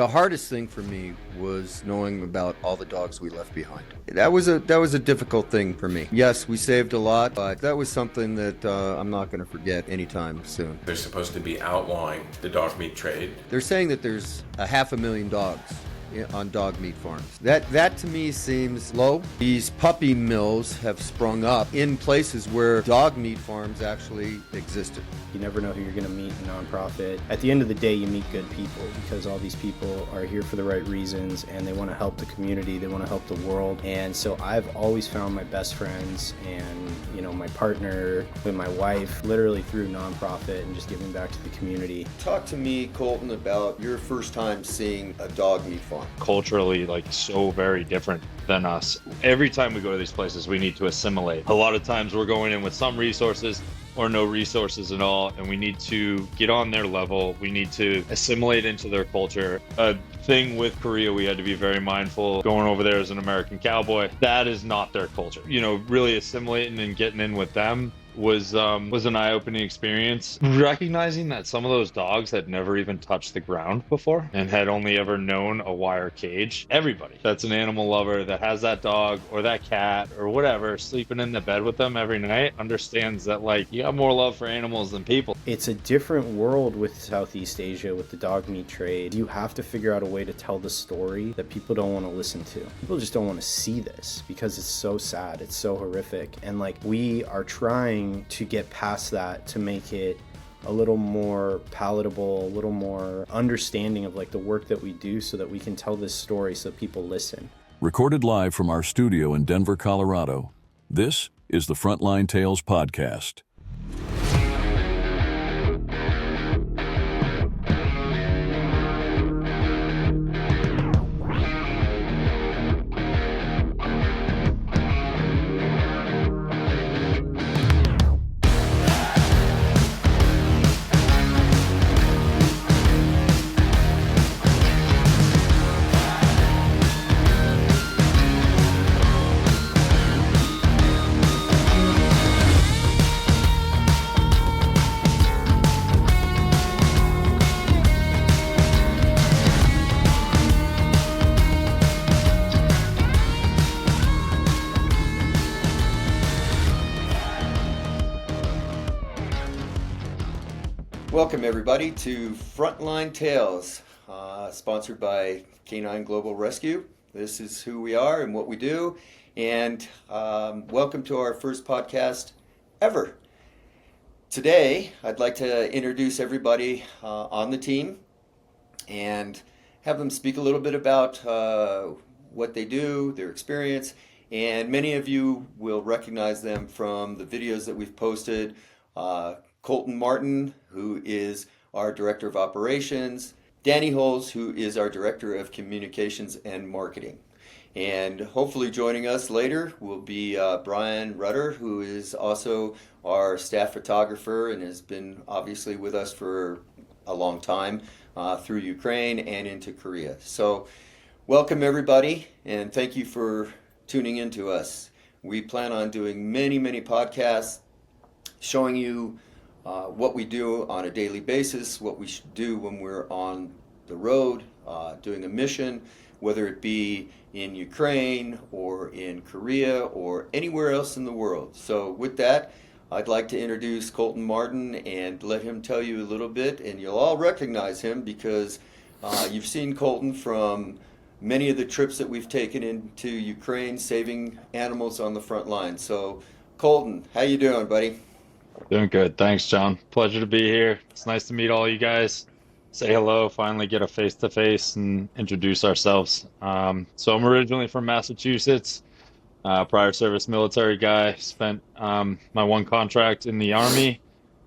The hardest thing for me was knowing about all the dogs we left behind. That was a difficult thing for me. Yes, we saved a lot, but that was something that I'm not going to forget anytime soon. They're supposed to be outlawing the dog meat trade. They're saying that there's 500,000 dogs on dog meat farms. That to me seems low. These puppy mills have sprung up in places where dog meat farms actually existed. You never know who you're going to meet in nonprofit. At the end of the day, you meet good people because all these people are here for the right reasons and they want to help the community, they want to help the world. And so I've always found my best friends and, you know, my partner with my wife literally through nonprofit and just giving back to the community. Talk to me, Colton, about your first time seeing a dog meat farm. Culturally, like, so very different than us. Every time we go to these places, we need to assimilate. A lot of times we're going in with some resources or no resources at all, and we need to get on their level. We need to assimilate into their culture. A thing with Korea, we had to be very mindful going over there as an American cowboy. That is not their culture. You know, really assimilating and getting in with them was an eye-opening experience. Recognizing that some of those dogs had never even touched the ground before and had only ever known a wire cage. Everybody that's an animal lover that has that dog or that cat or whatever sleeping in the bed with them every night understands that, like, you got more love for animals than people. It's a different world with Southeast Asia, with the dog meat trade. You have to figure out a way to tell the story that people don't want to listen to. People just don't want to see this because it's so sad, it's so horrific. And like, we are trying to get past that to make it a little more palatable, a little more understanding of like the work that we do so that we can tell this story so people listen. Recorded live from our studio in Denver, Colorado, this is the Frontline Tales podcast. Welcome everybody to Frontline Tales, sponsored by Canine Global Rescue. This is who we are and what we do, and welcome to our first podcast ever. Today, I'd like to introduce everybody on the team and have them speak a little bit about what they do, their experience, and many of you will recognize them from the videos that we've posted. Colton Martin, who is our Director of Operations, Danny Holes, who is our Director of Communications and Marketing. And hopefully joining us later will be Brian Rutter, who is also our staff photographer and has been obviously with us for a long time through Ukraine and into Korea. So welcome everybody, and thank you for tuning in to us. We plan on doing many podcasts showing you what we do on a daily basis, what we should do when we're on the road doing a mission, whether it be in Ukraine or in Korea or anywhere else in the world. So with that, I'd like to introduce Colton Martin and let him tell you a little bit, and you'll all recognize him because you've seen Colton from many of the trips that we've taken into Ukraine, saving animals on the front line. So Colton, how you doing, buddy? Doing good. Thanks, John. Pleasure to be here. It's nice to meet all you guys. Say hello, finally get a face-to-face and introduce ourselves. So I'm originally from Massachusetts, prior service military guy. Spent my one contract in the Army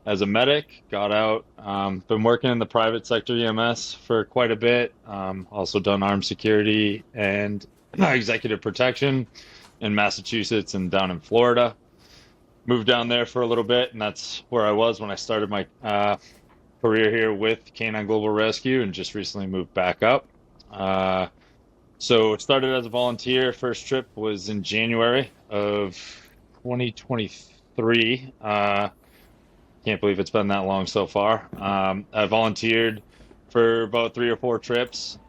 as a medic, got out. Been working in the private sector EMS for quite a bit. Also done armed security and executive protection in Massachusetts and down in Florida. Moved down there for a little bit, and that's where I was when I started my career here with Canine Global Rescue, and just recently moved back up. So started as a volunteer. First trip was in January of 2023. Can't believe it's been that long so far. I volunteered for about 3 or 4 trips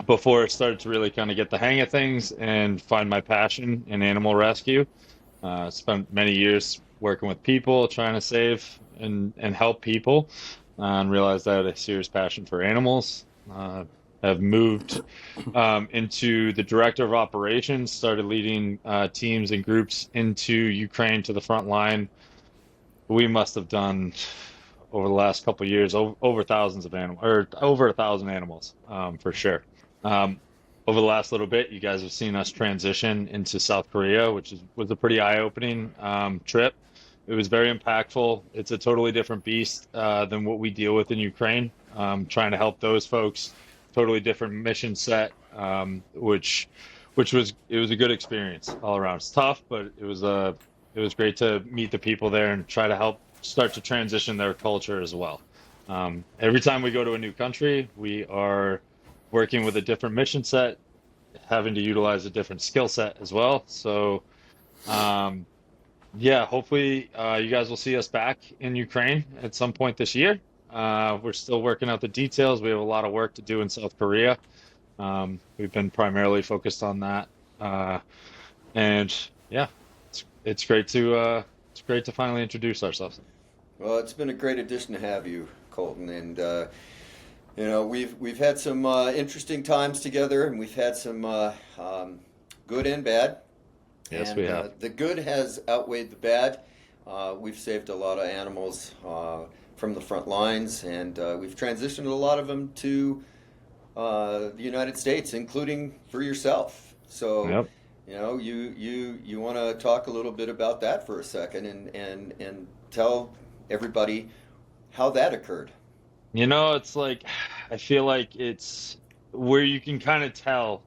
before I started to really kind of get the hang of things and find my passion in animal rescue. Spent many years working with people, trying to save and help people, and realized I had a serious passion for animals. Have moved into the director of operations, started leading teams and groups into Ukraine to the front line. We must have done over the last couple of years over thousands of animals, or over 1,000 animals, for sure. Um, Over the last little bit, you guys have seen us transition into South Korea, was a pretty eye-opening trip. It was very impactful. It's a totally different beast than what we deal with in Ukraine. Trying to help those folks, totally different mission set, which was it was a good experience all around. It's tough, but it was great to meet the people there and try to help start to transition their culture as well. Every time we go to a new country, we are working with a different mission set, having to utilize a different skill set as well. So, yeah, hopefully you guys will see us back in Ukraine at some point this year. We're still working out the details. We have a lot of work to do in South Korea. We've been primarily focused on that, and yeah, it's great to finally introduce ourselves. Well, it's been a great addition to have you, Colton, and we've had some interesting times together, and we've had some good and bad. Yes, And we have. the good has outweighed the bad. We've saved a lot of animals from the front lines, and we've transitioned a lot of them to the United States, including for yourself. So, Yep. you want to talk a little bit about that for a second, and tell everybody how that occurred. It's like I feel like it's where you can kind of tell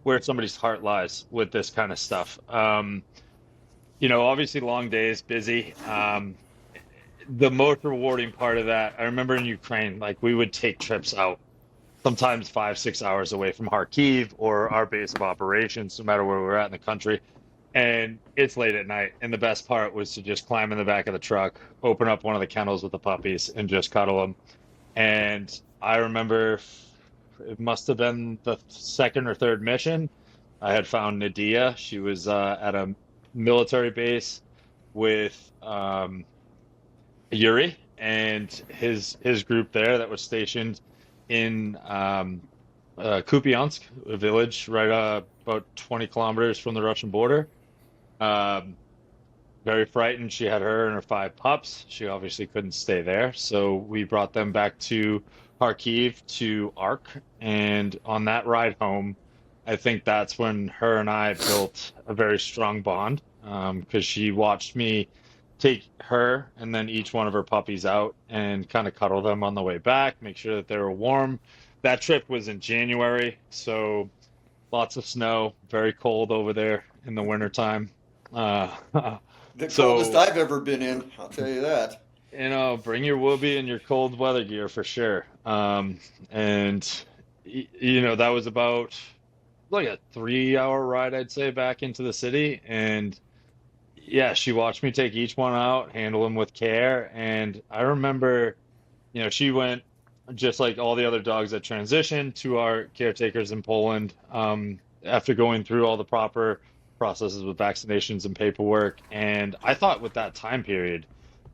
where somebody's heart lies with this kind of stuff. Obviously long days, busy. The most rewarding part of that, I remember in Ukraine, like we would take trips out, sometimes 5, 6 hours away from Kharkiv or our base of operations, no matter where we're at in the country. And it's late at night. And the best part was to just climb in the back of the truck, open up one of the kennels with the puppies, and just cuddle them. And I remember it must have been the second or third mission. I had found Nadia. She was at a military base with Yuri and his group there that was stationed in Kupiansk, a village right about 20 kilometers from the Russian border. Um, Very frightened. She had her and her 5 pups. She obviously couldn't stay there, so we brought them back to Kharkiv to Ark. And on that ride home, I think that's when her and I built a very strong bond, because she watched me take her and then each one of her puppies out and kind of cuddle them on the way back, make sure that they were warm. That trip was in January, so lots of snow, very cold over there in the wintertime. Uh, The coldest so, I've ever been in, I'll tell you that. bring your whoopee and your cold weather gear for sure. And that was about like a 3-hour ride, I'd say, back into the city. And yeah, she watched me take each one out, handle them with care. And I remember, she went just like all the other dogs that transitioned to our caretakers in Poland, after going through all the proper processes with vaccinations and paperwork. And I thought with that time period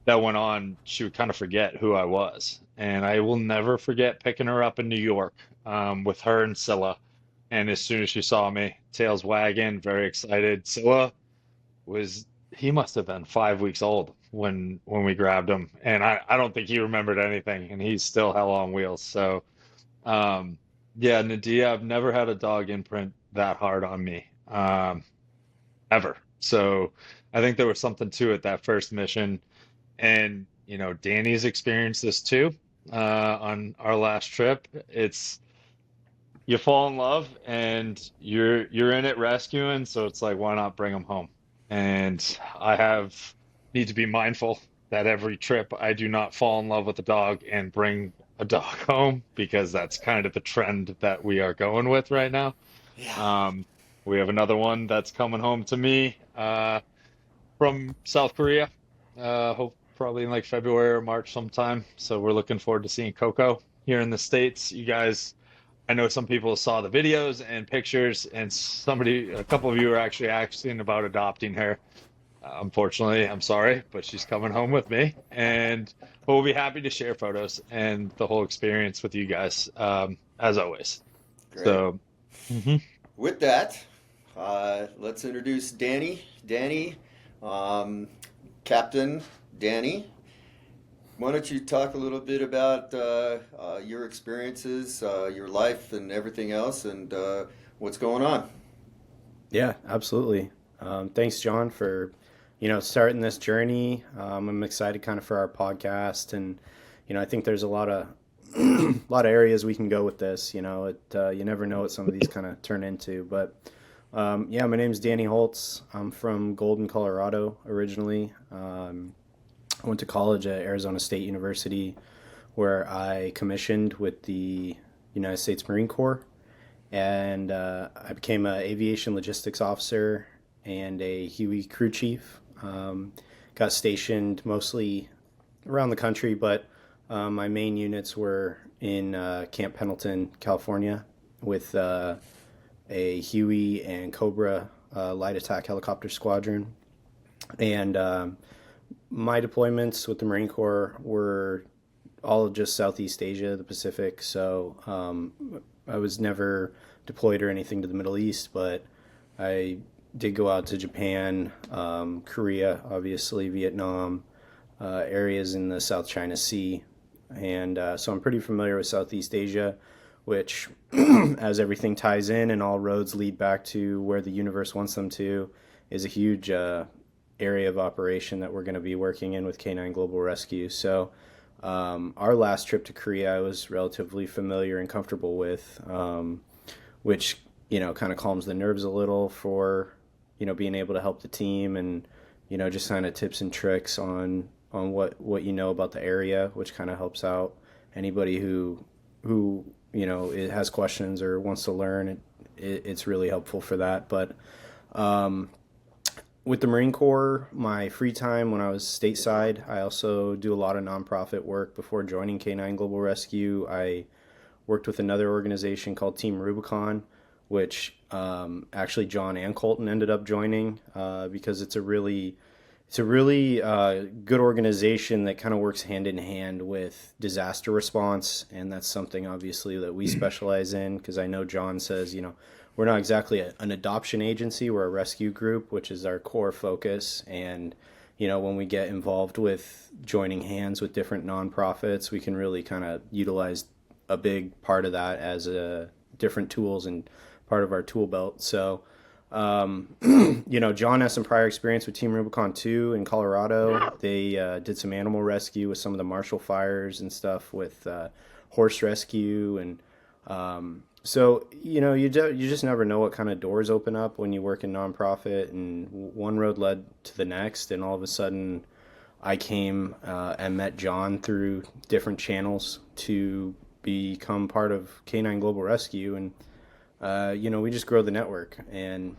that went on, she would kind of forget who I was. And I will never forget picking her up in New York, with her and Scylla. And as soon as she saw me, tails wagging, very excited. Scylla he must have been 5 weeks old when we grabbed him. And I don't think he remembered anything, and he's still hell on wheels. So, yeah, Nadia, I've never had a dog imprint that hard on me, ever. So I think there was something to it that first mission. And, Danny's experienced this too, on our last trip. It's you fall in love and you're in it rescuing, so it's like, why not bring them home? And need to be mindful that every trip I do not fall in love with a dog and bring a dog home, because that's kind of the trend that we are going with right now. Yeah. We have another one that's coming home to me from South Korea, probably in like February or March sometime. So we're looking forward to seeing Coco here in the States. You guys, I know some people saw the videos and pictures, and a couple of you are actually asking about adopting her. Unfortunately, I'm sorry, but she's coming home with me, but we'll be happy to share photos and the whole experience with you guys, as always. Great. So, mhm. With that, let's introduce Danny. Danny, Captain Danny. Why don't you talk a little bit about your experiences, your life, and everything else, and what's going on? Yeah, absolutely. Thanks, John, for starting this journey. I'm excited kind of for our podcast, and I think there's a lot of areas we can go with this. You never know what some of these kind of turn into. But yeah, my name's Danny Holtz. I'm from Golden, Colorado originally. I went to college at Arizona State University, where I commissioned with the United States Marine Corps, and I became an aviation logistics officer and a Huey crew chief. Got stationed mostly around the country, but my main units were in Camp Pendleton, California, with a Huey and Cobra light attack helicopter squadron. And my deployments with the Marine Corps were all of just Southeast Asia, the Pacific. So I was never deployed or anything to the Middle East, but I did go out to Japan, Korea, obviously, Vietnam, areas in the South China Sea. And so I'm pretty familiar with Southeast Asia, which, as everything ties in and all roads lead back to where the universe wants them to, is a huge area of operation that we're going to be working in with K9 Global Rescue. So our last trip to Korea I was relatively familiar and comfortable with, which kind of calms the nerves a little for being able to help the team, and just kind of tips and tricks on what you know about the area, which kind of helps out anybody who it has questions or wants to learn. It's really helpful for that. But with the Marine Corps, my free time when I was stateside, I also do a lot of nonprofit work. Before joining K9 Global Rescue, I worked with another organization called Team Rubicon, which actually John and Colton ended up joining because it's a really good organization that kind of works hand in hand with disaster response, and that's something obviously that we specialize in, because I know John says, we're not exactly an adoption agency, we're a rescue group, which is our core focus. And when we get involved with joining hands with different nonprofits, we can really kind of utilize a big part of that as different tools and part of our tool belt. So John has some prior experience with Team Rubicon 2 in Colorado. They did some animal rescue with some of the Marshall fires and stuff, with horse rescue. And so, you just never know what kind of doors open up when you work in nonprofit, and one road led to the next. And all of a sudden I came and met John through different channels to become part of K9 Global Rescue. And we just grow the network. And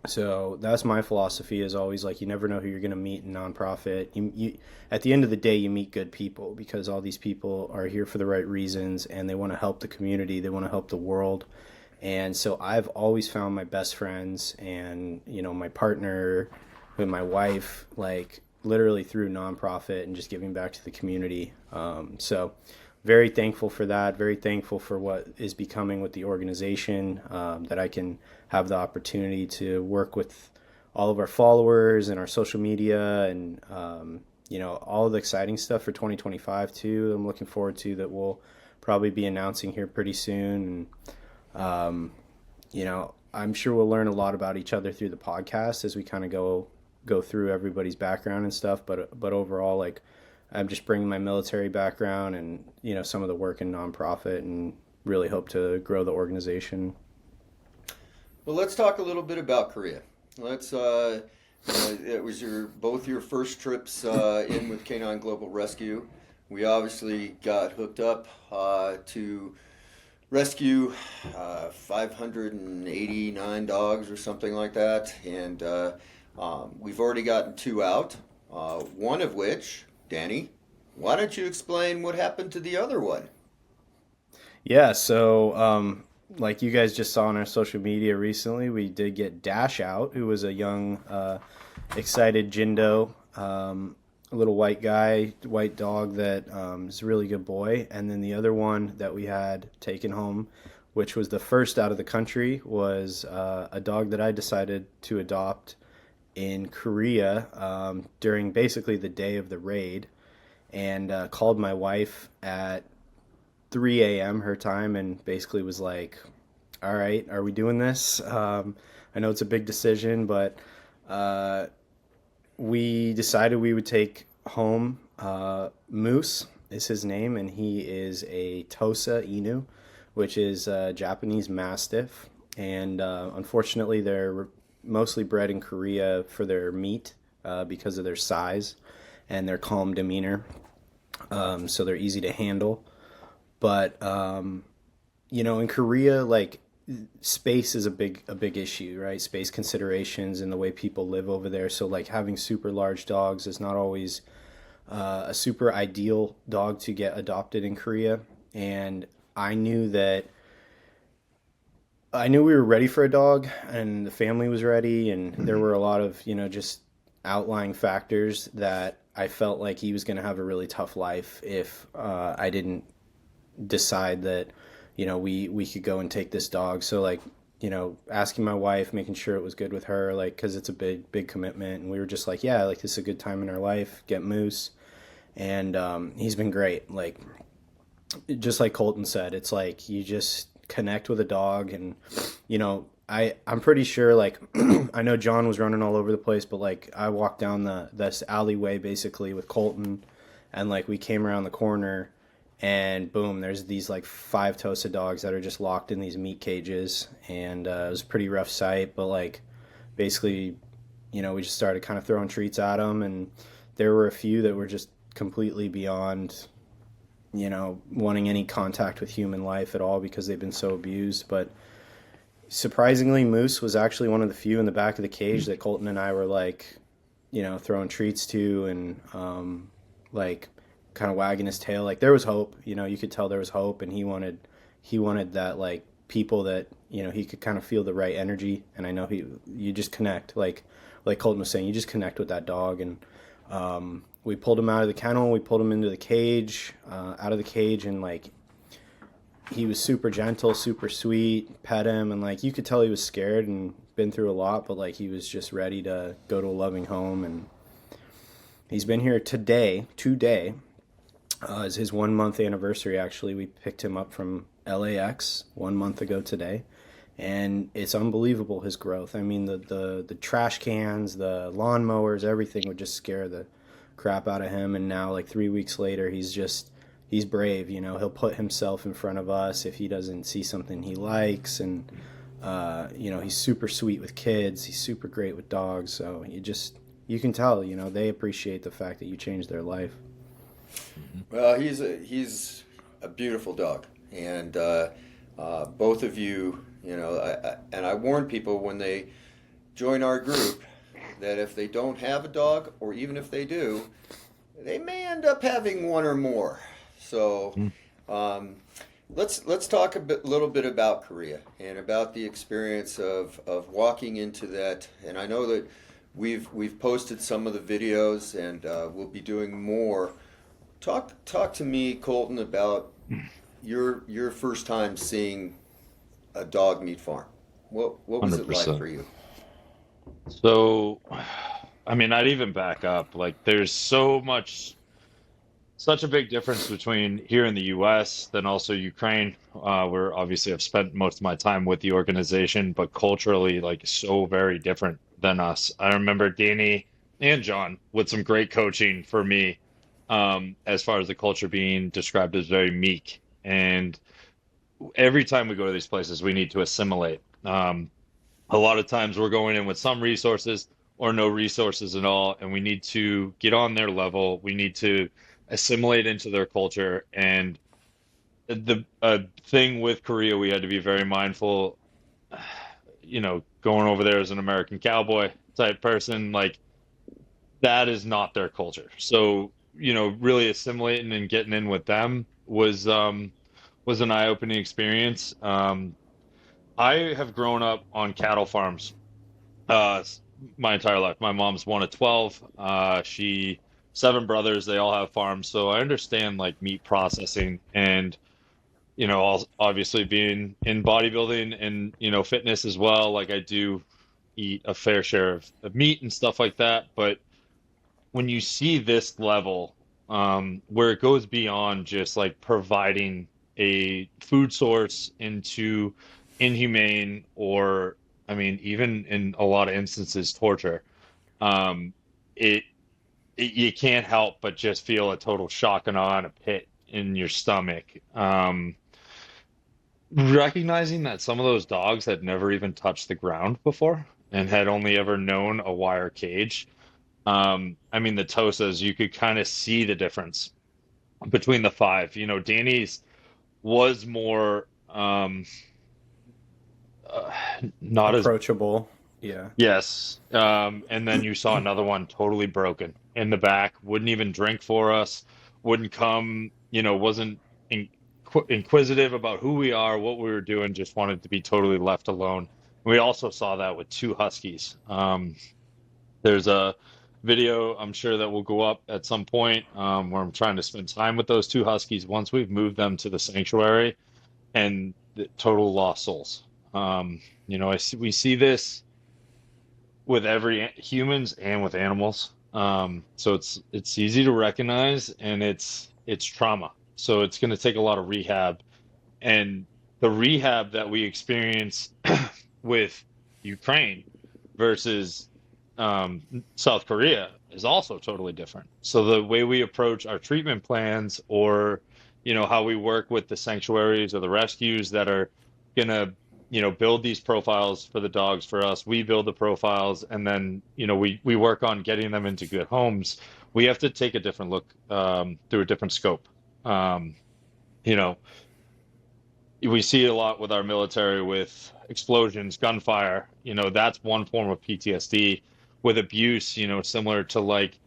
so that's my philosophy, is always like, you never know who you're going to meet in nonprofit. You at the end of the day, you meet good people, because all these people are here for the right reasons, and they want to help the community. They want to help the world. And so I've always found my best friends and, my partner with my wife, like literally through nonprofit and just giving back to the community. So very thankful for that. Very thankful for what is becoming with the organization, that I can have the opportunity to work with all of our followers and our social media, and all of the exciting stuff for 2025 too. I'm looking forward to that. We'll probably be announcing here pretty soon. And I'm sure we'll learn a lot about each other through the podcast as we kind of go through everybody's background and stuff. But overall, like, I'm just bringing my military background and, some of the work in nonprofit, and really hope to grow the organization. Well, let's talk a little bit about Korea. Let's. It was both your first trips in with K9 Global Rescue. We obviously got hooked up to rescue 589 dogs or something like that, and we've already gotten 2 out. One of which Danny, why don't you explain what happened to the other one? Yeah, so like you guys just saw on our social media recently, we did get Dash out, who was a young, excited Jindo, a little white guy, white dog that is a really good boy. And then the other one that we had taken home, which was the first out of the country, was a dog that I decided to adopt in Korea during basically the day of the raid, and called my wife at 3 a.m. her time and basically was like, all right, are we doing this? I know it's a big decision, but we decided we would take home Moose is his name, and he is a Tosa Inu, which is a Japanese Mastiff. And unfortunately, they're mostly bred in Korea for their meat because of their size and their calm demeanor. So they're easy to handle. But in Korea, like space is a big issue, right? Space considerations and the way people live over there. So like having super large dogs is not always a super ideal dog to get adopted in Korea. And I knew we were ready for a dog, and the family was ready, and there were a lot of just outlying factors that I felt like he was going to have a really tough life if I didn't decide that we could go and take this dog. So like asking my wife, making sure it was good with her, like because it's a big commitment, and we were just like, yeah, like this is a good time in our life, get Moose. And he's been great. Like just like Colton said, it's like you just connect with a dog. And I'm pretty sure, like I know John was running all over the place, but like I walked down this alleyway basically with Colton, and like we came around the corner, and boom, there's these like 5 Tosa dogs that are just locked in these meat cages. And it was a pretty rough sight, but like basically we just started kind of throwing treats at them, and there were a few that were just completely beyond wanting any contact with human life at all because they've been so abused. But surprisingly, Moose was actually one of the few in the back of the cage that Colton and I were like throwing treats to, and like kind of wagging his tail. Like there was hope, you could tell there was hope, and he wanted that, like people that he could kind of feel the right energy. And I know you just connect, like Colton was saying, you just connect with that dog. And we pulled him out of the kennel, we pulled him into the cage, out of the cage, and like he was super gentle, super sweet, pet him, and like you could tell he was scared and been through a lot, but like he was just ready to go to a loving home. And he's been here today is his 1 month anniversary. Actually, we picked him up from LAX 1 month ago today, and it's unbelievable, his growth. I mean, the trash cans, the lawnmowers, everything would just scare the crap out of him. And now like 3 weeks later, he's brave. He'll put himself in front of us if he doesn't see something he likes. And he's super sweet with kids, he's super great with dogs. So you can tell they appreciate the fact that you changed their life. Well, he's a beautiful dog, and both of you, and I warn people when they join our group that if they don't have a dog, or even if they do, they may end up having one or more. So let's talk little bit about Korea and about the experience of walking into that. And I know that we've posted some of the videos, and we'll be doing more. Talk to me, Colton, about your first time seeing a dog meat farm. What was it like 100%. for you? So, I mean, I'd even back up. Like, there's such a big difference between here in the US than also Ukraine, where obviously I've spent most of my time with the organization, but culturally, like, so very different than us. I remember Danny and John with some great coaching for me, as far as the culture being described as very meek. And every time we go to these places, we need to assimilate. A lot of times we're going in with some resources or no resources at all, and we need to get on their level. We need to assimilate into their culture. And the thing with Korea, we had to be very mindful, going over there as an American cowboy type person, like that is not their culture. So really assimilating and getting in with them was an eye-opening experience. I have grown up on cattle farms uh, my entire life. My mom's one of 12. She seven brothers. They all have farms, so I understand like meat processing and obviously being in bodybuilding and fitness as well. Like I do eat a fair share of meat and stuff like that. But when you see this level, where it goes beyond just like providing a food source into inhumane or, I mean, even in a lot of instances, torture, um, it, you can't help but just feel a total shock and awe and a pit in your stomach. Recognizing that some of those dogs had never even touched the ground before and had only ever known a wire cage. I mean, the Tosas, you could kind of see the difference between the five. Danny's was more uh, not as, Approachable. Yeah. yes. And then you saw another one totally broken in the back, wouldn't even drink for us, wouldn't come, wasn't in, inquisitive about who we are, what we were doing, just wanted to be totally left alone. We also saw that with two Huskies. There's a video I'm sure that will go up at some point, where I'm trying to spend time with those two Huskies once we've moved them to the sanctuary, and the total lost souls. We see this with every humans and with animals. So it's easy to recognize, and it's trauma. So it's going to take a lot of rehab, and the rehab that we experience with Ukraine versus South Korea is also totally different. So the way we approach our treatment plans, or how we work with the sanctuaries or the rescues that are gonna build these profiles for the dogs for us, we build the profiles, and then we work on getting them into good homes. We have to take a different look, through a different scope. You know, we see a lot with our military with explosions, gunfire. That's one form of PTSD. With abuse, similar to like,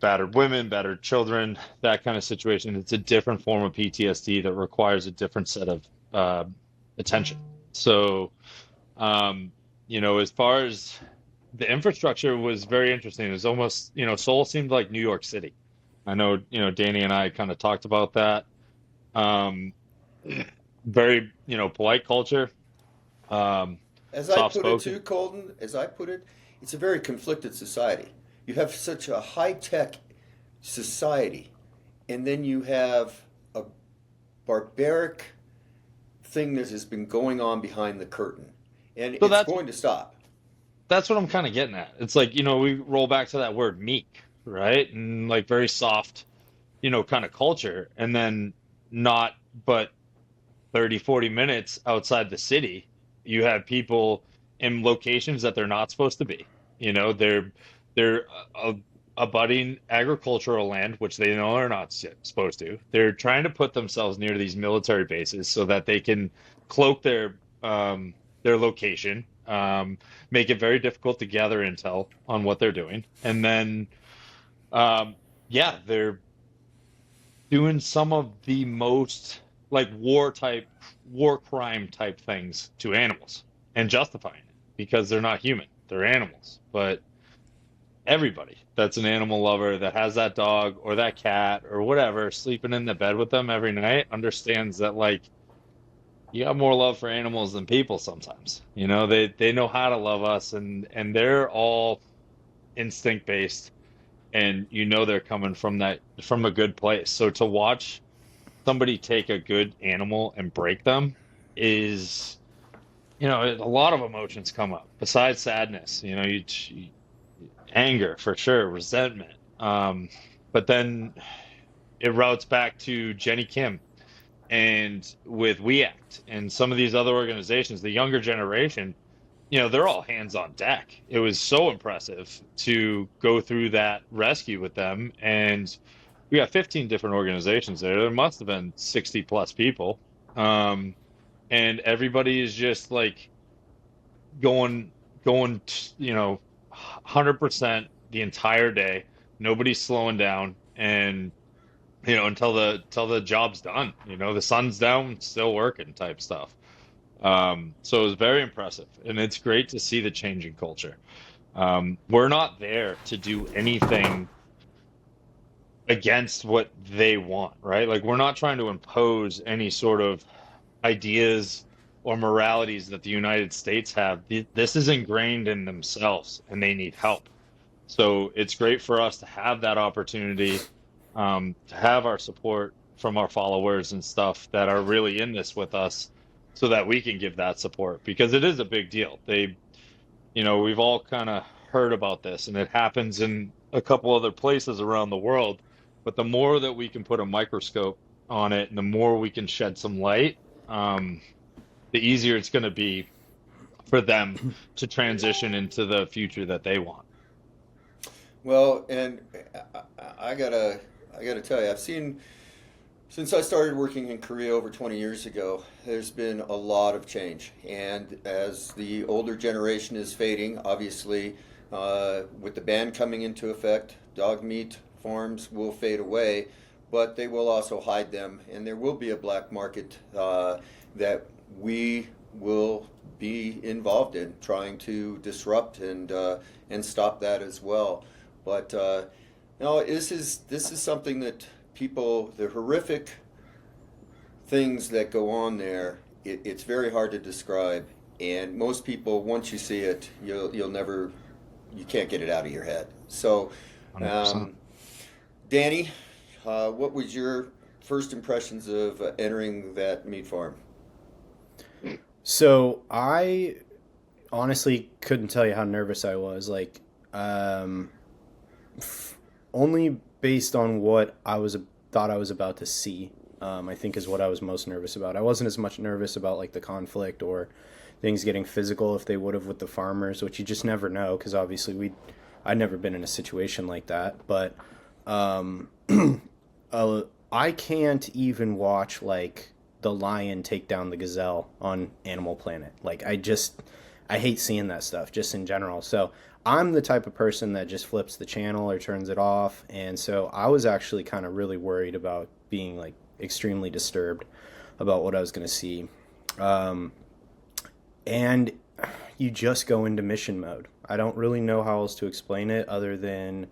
battered women, battered children, that kind of situation. It's a different form of PTSD that requires a different set of attention. So, as far as the infrastructure was very interesting. It was almost, Seoul seemed like New York City. I know, Danny and I kind of talked about that. Um, Very, polite culture, As I soft put it spoken. too, Colton, as I put it, it's a very conflicted society. You have such a high tech society, and then you have a barbaric thing that has been going on behind the curtain, and So it's that's going to stop. that's what I'm kind of getting at. It's like, we roll back to that word meek, right? And like very soft, kind of culture. And then not but 30, 40 minutes outside the city, you have people in locations that they're not supposed to be. They're abutting agricultural land, which they know they're not supposed to. They're trying to put themselves near these military bases so that they can cloak their location, make it very difficult to gather intel on what they're doing, and then yeah, they're doing some of the most like war crime type things to animals and justifying it because they're not human, they're animals. But everybody that's an animal lover that has that dog or that cat or whatever sleeping in the bed with them every night understands that like you have more love for animals than people sometimes. They know how to love us, and they're all instinct based, and they're coming from a good place. So to watch somebody take a good animal and break them is, a lot of emotions come up besides sadness. Anger for sure, resentment. But then it routes back to Jenny Kim and with We Act and some of these other organizations, the younger generation. They're all hands on deck. It was so impressive to go through that rescue with them. And we got 15 different organizations there. There must have been 60 plus people. And everybody is just like going, 100% the entire day, Nobody's slowing down, and until the job's done. The sun's down, still working type stuff. So it was very impressive, and it's great to see the change in culture. We're not there to do anything against what they want, right? Like, we're not trying to impose any sort of ideas or moralities that the United States have. This is ingrained in themselves, and they need help. So it's great for us to have that opportunity, to have our support from our followers and stuff that are really in this with us, so that we can give that support, because it is a big deal. We've all kind of heard about this, and it happens in a couple other places around the world. But the more that we can put a microscope on it, and the more we can shed some light, the easier it's going to be for them to transition into the future that they want. Well, and I gotta tell you, I've seen since I started working in Korea over 20 years ago, there's been a lot of change. And as the older generation is fading, obviously, with the ban coming into effect, dog meat farms will fade away, but they will also hide them, and there will be a black market that we will be involved in trying to disrupt and stop that as well. But no, this is something that people, the horrific things that go on there, it's very hard to describe. And most people, once you see it, you can't get it out of your head. So, 100%. Danny, what was your first impressions of entering that meat farm? So I honestly couldn't tell you how nervous I was. Like, only based on what thought I was about to see, I think is what I was most nervous about. I wasn't as much nervous about like the conflict or things getting physical if they would have with the farmers, which you just never know, because obviously I'd never been in a situation like that. But I can't even watch like the lion take down the gazelle on Animal Planet. Like, I hate seeing that stuff just in general. So I'm the type of person that just flips the channel or turns it off. And so I was actually kind of really worried about being like extremely disturbed about what I was going to see. And you just go into mission mode. I don't really know how else to explain it other than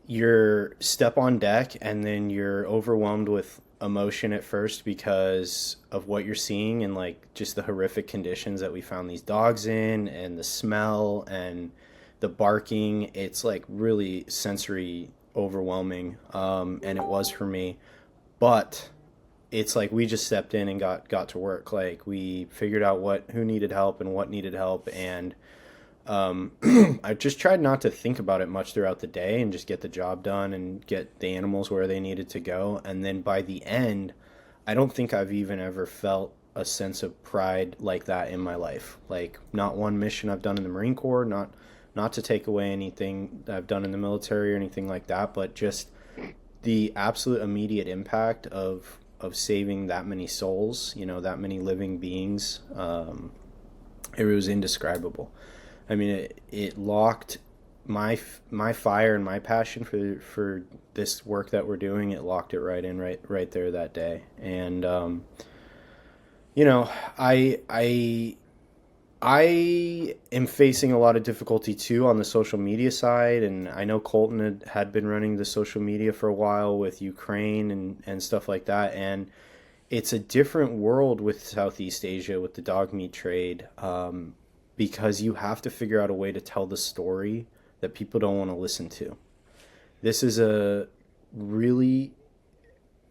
you're step on deck and then you're overwhelmed with emotion at first because of what you're seeing and like just the horrific conditions that we found these dogs in, and the smell and the barking. It's like really sensory overwhelming, and it was for me. But it's like we just stepped in and got to work. Like, we figured out who needed help and what needed help, and I just tried not to think about it much throughout the day and just get the job done and get the animals where they needed to go. And then by the end, I don't think I've even ever felt a sense of pride like that in my life. Like, not one mission I've done in the Marine Corps, not to take away anything that I've done in the military or anything like that, but just the absolute immediate impact of saving that many souls, that many living beings. It was indescribable. I mean, it locked my fire and my passion for this work that we're doing. It locked it right in, right there that day. And I am facing a lot of difficulty too on the social media side, and I know Colton had been running the social media for a while with Ukraine and stuff like that, and it's a different world with Southeast Asia with the dog meat trade. Because you have to figure out a way to tell the story that people don't want to listen to. This is a really,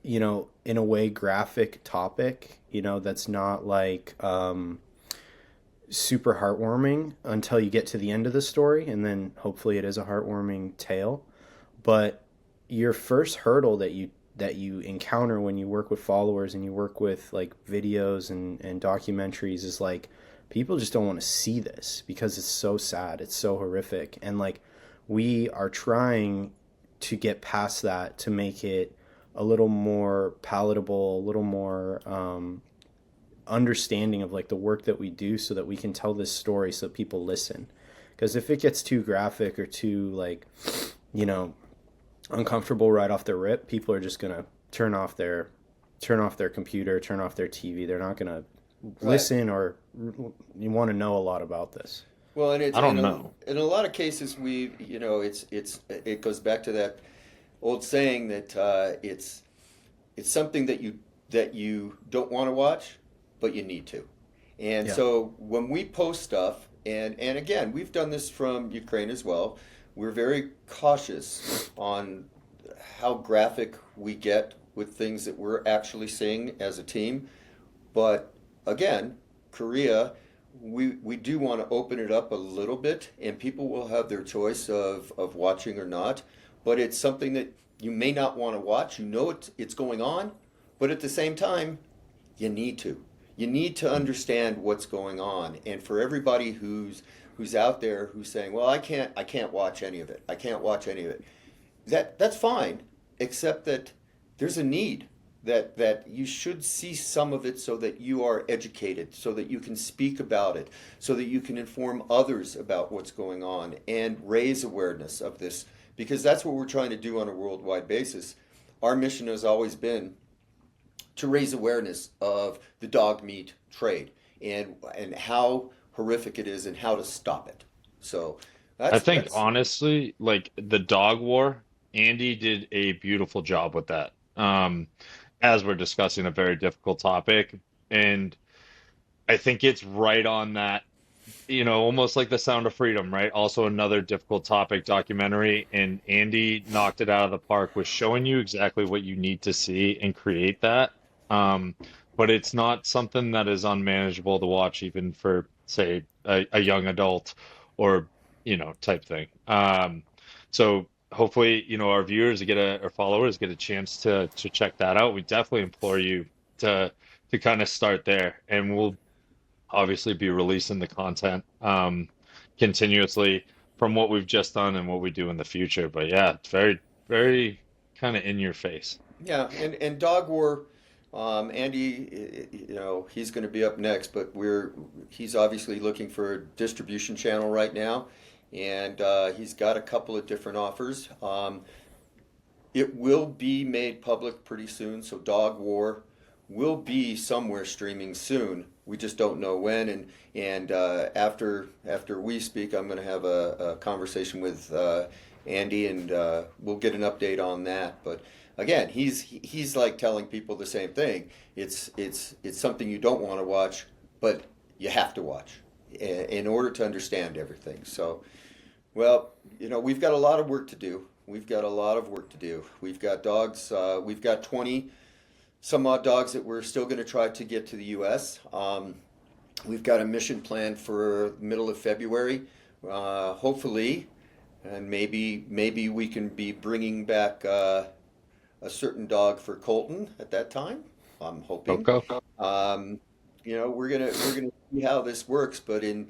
in a way, graphic topic, that's not like super heartwarming until you get to the end of the story, and then hopefully it is a heartwarming tale. But your first hurdle that you encounter when you work with followers and you work with like videos and documentaries is like, people just don't want to see this because it's so sad. It's so horrific. And like, we are trying to get past that to make it a little more palatable, a little more understanding of like the work that we do, so that we can tell this story so people listen. Because if it gets too graphic or too like you know, uncomfortable right off the rip, people are just gonna turn off their computer, turn off their TV. They're not gonna Right. listen or you want to know a lot about this. Well, and it's I don't know. in a lot of cases we, it goes back to that old saying that it's something that you don't want to watch, but you need to. And Yeah. so when we post stuff, and again, we've done this from Ukraine as well, we're very cautious on how graphic we get with things that we're actually seeing as a team. But again, Korea, we do want to open it up a little bit, and people will have their choice of watching or not. But it's something that you may not want to watch. You know it's going on, but at the same time, you need to. You need to understand what's going on. And for everybody who's out there who's saying, "Well, I can't watch any of it. I can't watch any of it." That's fine, except that there's a need that you should see some of it so that you are educated, so that you can speak about it, so that you can inform others about what's going on and raise awareness of this, because that's what we're trying to do on a worldwide basis. Our mission has always been to raise awareness of the dog meat trade and how horrific it is and how to stop it. So I that's think that's honestly, like the dog war, Andy did a beautiful job with that. As we're discussing a very difficult topic, and I think it's right on that, almost like The Sound of Freedom, right? Also another difficult topic documentary, and Andy knocked it out of the park with showing you exactly what you need to see and create that. Um, but it's not something that is unmanageable to watch, even for, say, a young adult or, type thing. So hopefully, our viewers our followers get a chance to check that out. We definitely implore you to kind of start there, and we'll obviously be releasing the content continuously from what we've just done and what we do in the future. But yeah, it's very, very kind of in your face. Yeah, and Dog War, Andy, he's going to be up next, but he's obviously looking for a distribution channel right now, and he's got a couple of different offers. It will be made public pretty soon, so Dog War will be somewhere streaming soon. We just don't know when, and after we speak, I'm going to have a conversation with Andy, and we'll get an update on that. But again, he's like telling people the same thing. It's something you don't want to watch, but you have to watch in order to understand everything. So, well, we've got a lot of work to do. We've got a lot of work to do. We've got dogs. We've got 20 some odd dogs that we're still going to try to get to the U.S. We've got a mission planned for middle of February, hopefully, and maybe we can be bringing back a certain dog for Colton at that time. I'm hoping. Coco. We're gonna see how this works, but in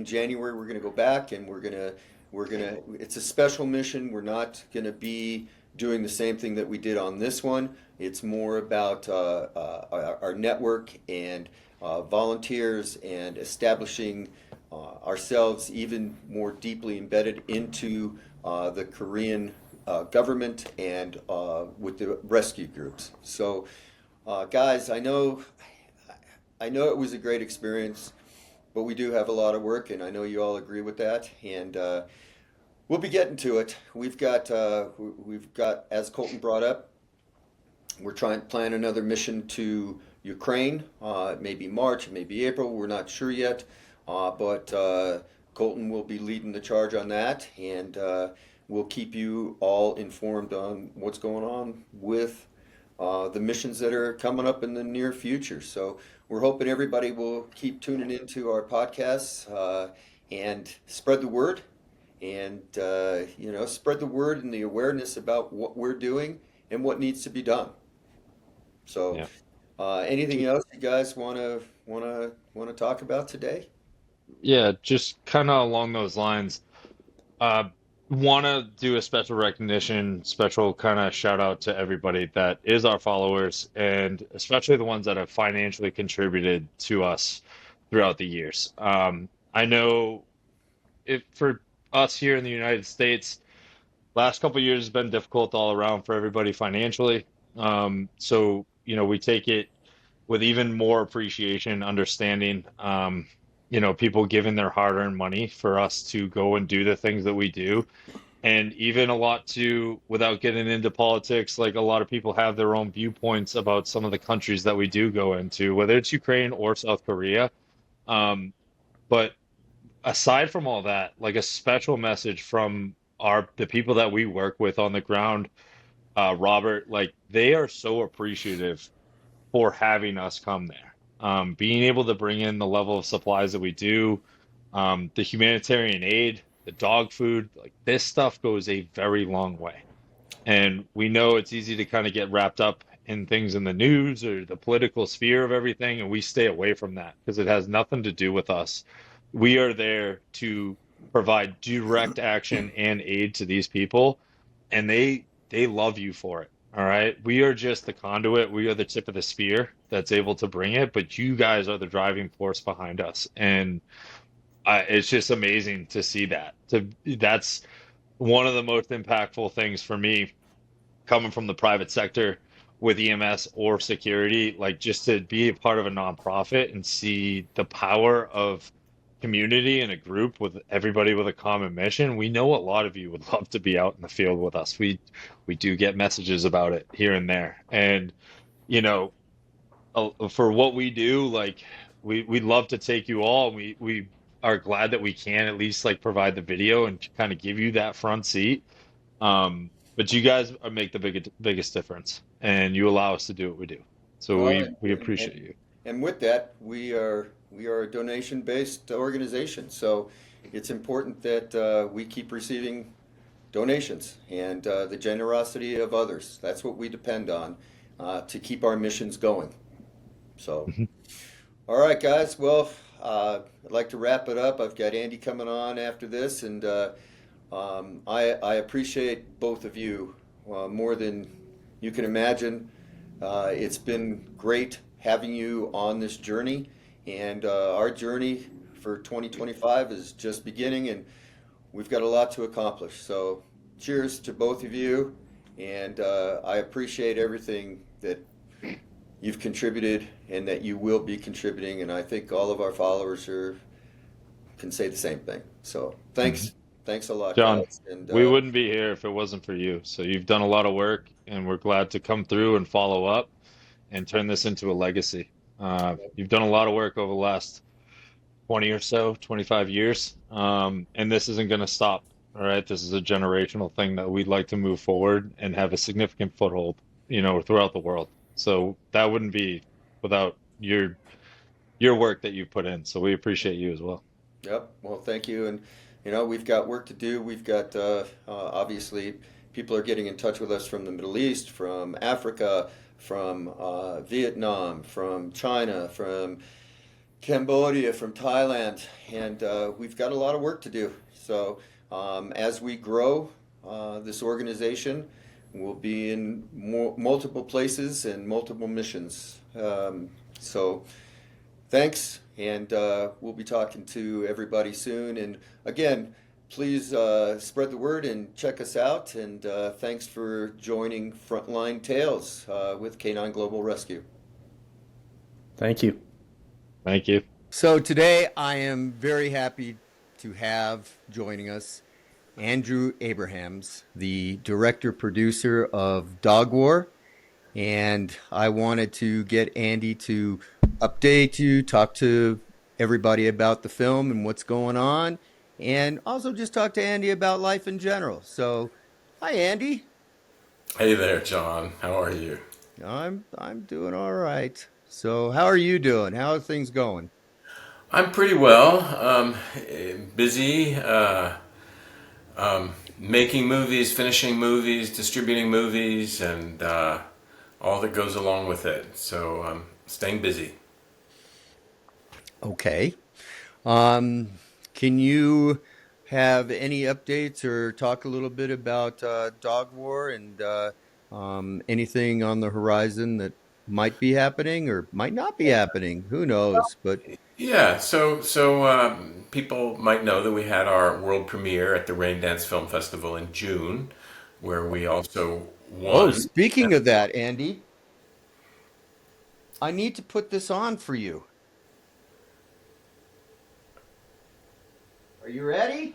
January we're gonna go back and we're gonna. It's a special mission. We're not gonna be doing the same thing that we did on this one. It's more about our network and volunteers and establishing ourselves even more deeply embedded into the Korean government and with the rescue groups. So, guys, I know it was a great experience, but we do have a lot of work, and I know you all agree with that. And we'll be getting to it. We've got, as Colton brought up, we're trying to plan another mission to Ukraine. It may be March, it may be April. We're not sure yet, but Colton will be leading the charge on that, and we'll keep you all informed on what's going on with the missions that are coming up in the near future. So we're hoping everybody will keep tuning into our podcasts and spread the word, and spread the word and the awareness about what we're doing and what needs to be done. So, Yeah. anything else you guys want to talk about today? Yeah, just kind of along those lines. Uh, Want to do a special recognition, special kind of shout out to everybody that is our followers, and especially the ones that have financially contributed to us throughout the years. I know if for us here in the United States, last couple of years has been difficult all around for everybody financially. So, we take it with even more appreciation, understanding, people giving their hard-earned money for us to go and do the things that we do. And even a lot to, without getting into politics, like a lot of people have their own viewpoints about some of the countries that we do go into, whether it's Ukraine or South Korea. But aside from all that, like a special message from the people that we work with on the ground, Robert, like they are so appreciative for having us come there. Being able to bring in the level of supplies that we do, the humanitarian aid, the dog food, like this stuff goes a very long way. And we know it's easy to kind of get wrapped up in things in the news or the political sphere of everything, and we stay away from that because it has nothing to do with us. We are there to provide direct action and aid to these people, and they love you for it. All right. We are just the conduit. We are the tip of the spear that's able to bring it, but you guys are the driving force behind us. And it's just amazing to see that. That's one of the most impactful things for me coming from the private sector with EMS or security, like just to be a part of a nonprofit and see the power of community and a group with everybody with a common mission. We know a lot of you would love to be out in the field with us. We do get messages about it here and there. And you know, for what we do, like we'd love to take you all. We are glad that we can at least like provide the video and kind of give you that front seat. But you guys make the biggest difference, and you allow us to do what we do. So Well, we appreciate you. and with that, we are a donation-based organization, so it's important that we keep receiving donations and the generosity of others. That's what we depend on to keep our missions going. So, all right, guys. Well, I'd like to wrap it up. I've got Andy coming on after this, and I appreciate both of you more than you can imagine. It's been great having you on this journey, and our journey for 2025 is just beginning, and we've got a lot to accomplish. So, cheers to both of you, and I appreciate everything that you've contributed and that you will be contributing, and I think all of our followers can say the same thing. So, thanks a lot, John, guys, and we wouldn't be here if it wasn't for you. So you've done a lot of work, and we're glad to come through and follow up and turn this into a legacy. You've done a lot of work over the last 20 or so, 25 years, and this isn't going to stop. All right, this is a generational thing that we'd like to move forward and have a significant foothold, throughout the world. So that wouldn't be without your work that you put in. So we appreciate you as well. Yep. Well, thank you. And we've got work to do. We've got obviously people are getting in touch with us from the Middle East, from Africa, from Vietnam, from China, from Cambodia, from Thailand, and we've got a lot of work to do. So as we grow this organization, we'll be in multiple places and multiple missions. So thanks, and we'll be talking to everybody soon. And again, please spread the word and check us out. And thanks for joining Frontline Tales with K9 Global Rescue. Thank you. Thank you. So today I am very happy to have joining us Andrew Abrahams, the director-producer of Dog War. And I wanted to get Andy to update you, talk to everybody about the film and what's going on, and also just talk to Andy about life in general. So, hi, Andy. Hey there, John. How are you? I'm doing all right. So, how are you doing? How are things going? I'm pretty well. Busy. Making movies, finishing movies, distributing movies, and all that goes along with it. So staying busy. Okay. Can you have any updates or talk a little bit about Dog War and anything on the horizon that might be happening or might not be happening? Who knows? But Yeah, so people might know that we had our world premiere at the Rain Dance Film Festival in June. where we also Oh, won. speaking of that, Andy, I need to put this on for you. Are you ready?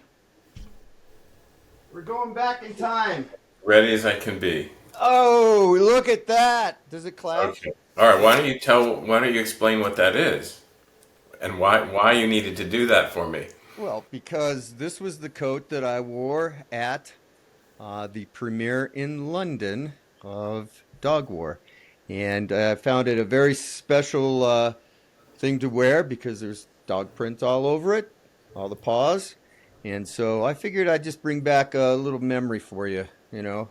We're going back in time. Ready as I can be. Oh, look at that. Does it clap? Okay. All right. Why don't you explain what that is and why you needed to do that for me? Well, because this was the coat that I wore at the premiere in London of Dog War. And I found it a very special thing to wear because there's dog print all over it, all the paws. And so I figured I'd just bring back a little memory for you,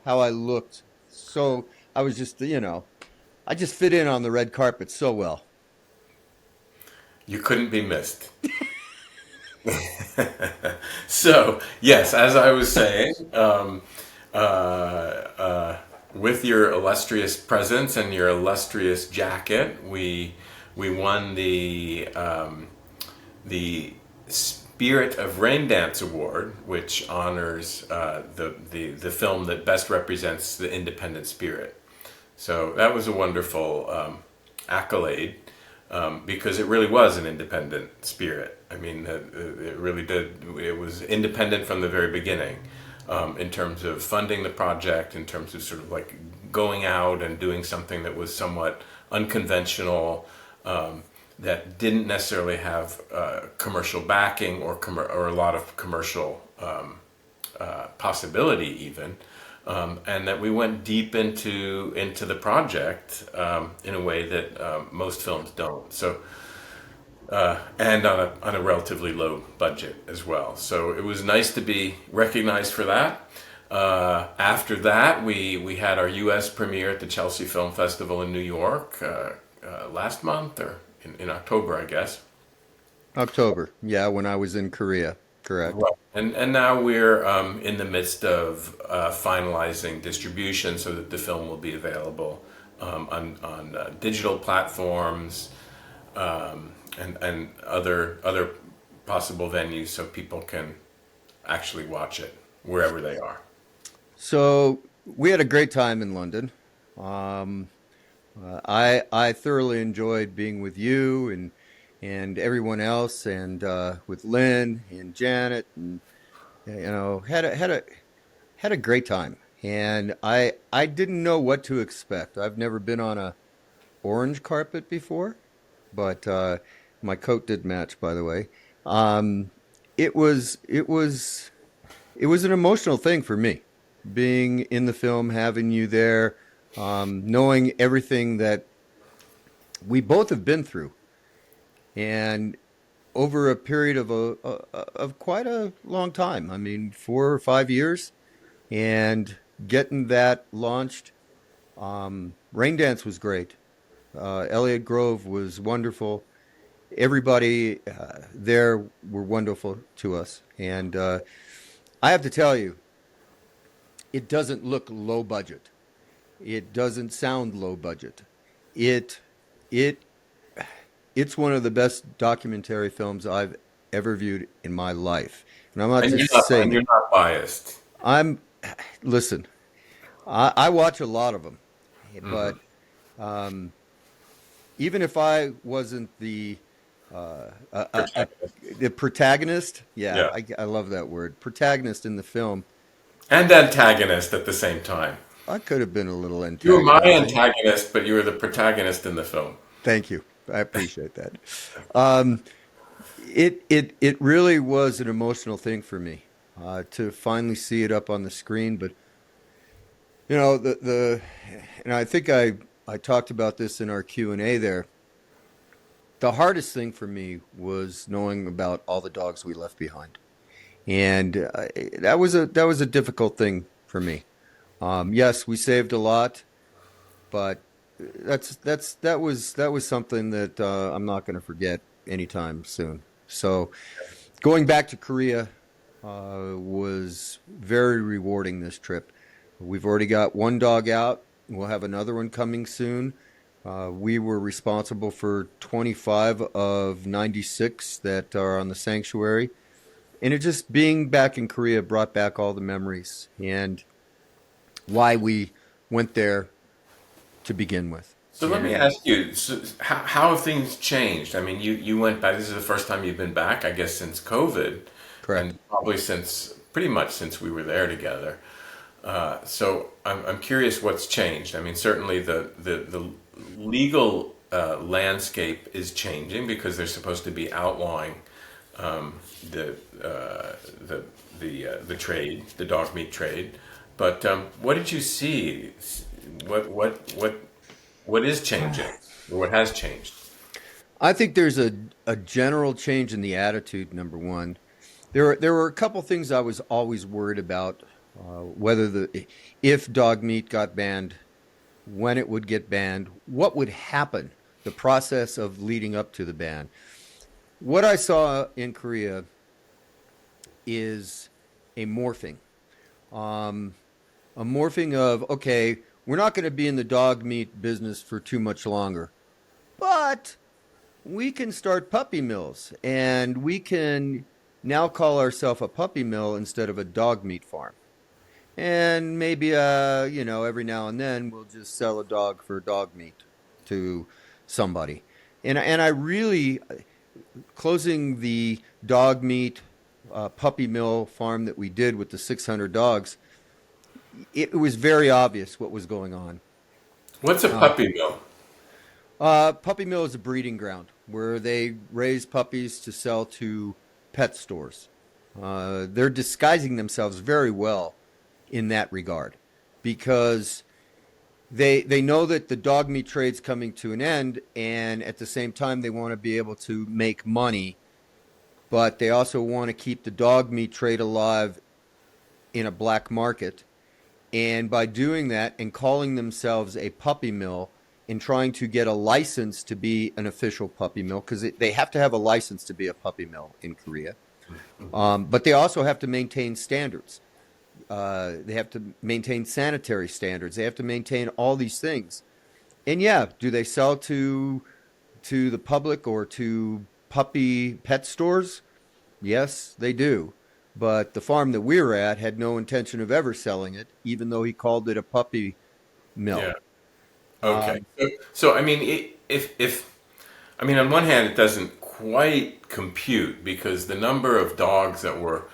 how I looked. So I was just, I just fit in on the red carpet so well. You couldn't be missed. So, yes, as I was saying, with your illustrious presence and your illustrious jacket, we won the Spirit of Rain Dance Award, which honors the film that best represents the independent spirit. So that was a wonderful accolade because it really was an independent spirit. I mean, it really did. It was independent from the very beginning in terms of funding the project, in terms of sort of like going out and doing something that was somewhat unconventional, that didn't necessarily have commercial backing or a lot of commercial possibility even. And that we went deep into the project in a way that most films don't. So, and on a relatively low budget as well. So it was nice to be recognized for that. After that, we had our U.S. premiere at the Chelsea Film Festival in New York last month, or in October, I guess. October, yeah, when I was in Korea, correct. Right. And now we're in the midst of finalizing distribution so that the film will be available on digital platforms and other possible venues so people can actually watch it wherever they are. So we had a great time in London. Um, I thoroughly enjoyed being with you and everyone else, and with Lynn and Janet, and had a great time. And I didn't know what to expect. I've never been on a orange carpet before, but my coat did match, by the way. Um, it was an emotional thing for me, being in the film, having you there, knowing everything that we both have been through, and over a period of quite a long time. I mean, 4 or 5 years, and getting that launched. Rain Dance was great. Elliott Grove was wonderful. Everybody there were wonderful to us, and I have to tell you, it doesn't look low budget. It doesn't sound low budget. It it it's one of the best documentary films I've ever viewed in my life. And I'm not just And saying you're it. not biased. I'm listen. I watch a lot of them, Hmm. but um, even if I wasn't the uh, Protagonist. the protagonist, yeah, Yeah. I love that word, protagonist in the film, And antagonist at the same time. I could have been a little You were my antagonizing. antagonist, but you were the protagonist in the film. Thank you. I appreciate that. Um, it really was an emotional thing for me to finally see it up on the screen. But the and I think I talked about this in our Q&A there. The hardest thing for me was knowing about all the dogs we left behind, and that was a difficult thing for me. Yes, we saved a lot, but that was something that I'm not going to forget anytime soon. So going back to Korea was very rewarding this trip. We've already got one dog out. We'll have another one coming soon. We were responsible for 25 of 96 that are on the sanctuary. And it just being back in Korea brought back all the memories. And why we went there to begin with. So let me ask you, so how have things changed? I mean, you went back, this is the first time you've been back, I guess, since COVID, Correct. and probably pretty much since we were there together. So I'm curious what's changed. I mean, certainly the legal landscape is changing because they're supposed to be outlawing the trade, the dog meat trade. But what did you see? What is changing? Or what has changed? I think there's a general change in the attitude, number one. There were a couple things I was always worried about, if dog meat got banned, when it would get banned, what would happen, the process of leading up to the ban. What I saw in Korea is a morphing. A morphing of, okay, we're not going to be in the dog meat business for too much longer, but we can start puppy mills, and we can now call ourselves a puppy mill instead of a dog meat farm. And maybe, every now and then we'll just sell a dog for dog meat to somebody. And I really, closing the dog meat puppy mill farm that we did with the 600 dogs, it was very obvious what was going on. What's a puppy mill? Puppy mill is a breeding ground where they raise puppies to sell to pet stores. They're disguising themselves very well in that regard because they know that the dog meat trade's coming to an end, and at the same time they want to be able to make money, but they also want to keep the dog meat trade alive in a black market. And by doing that and calling themselves a puppy mill and trying to get a license to be an official puppy mill, because they have to have a license to be a puppy mill in Korea, but they also have to maintain standards. They have to maintain sanitary standards. They have to maintain all these things. And yeah, do they sell to the public or to puppy pet stores? Yes, they do. But the farm that we were at had no intention of ever selling it, even though he called it a puppy mill. Yeah. Okay. So I mean, if I mean, on one hand, it doesn't quite compute because the number of dogs that were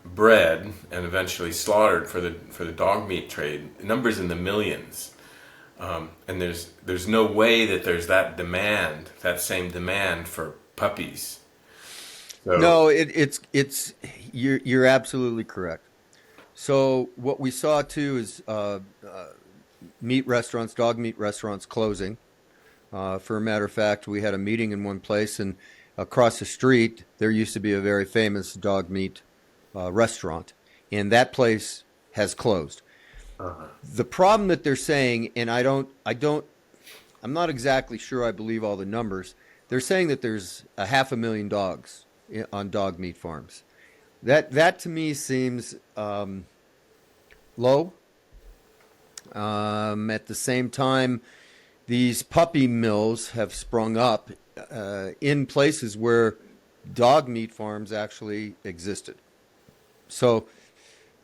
bred and eventually slaughtered for the dog meat trade, numbers in the millions. And there's no way that there's that same demand for puppies. So, No, it's you're absolutely correct. So what we saw too is meat restaurants, dog meat restaurants closing. For a matter of fact, we had a meeting in one place, and across the street there used to be a very famous dog meat restaurant, and that place has closed. The problem that they're saying, and I'm not exactly sure I believe all the numbers. They're saying that there's 500,000 dogs on dog meat farms. That to me seems low. At the same time, these puppy mills have sprung up in places where dog meat farms actually existed. So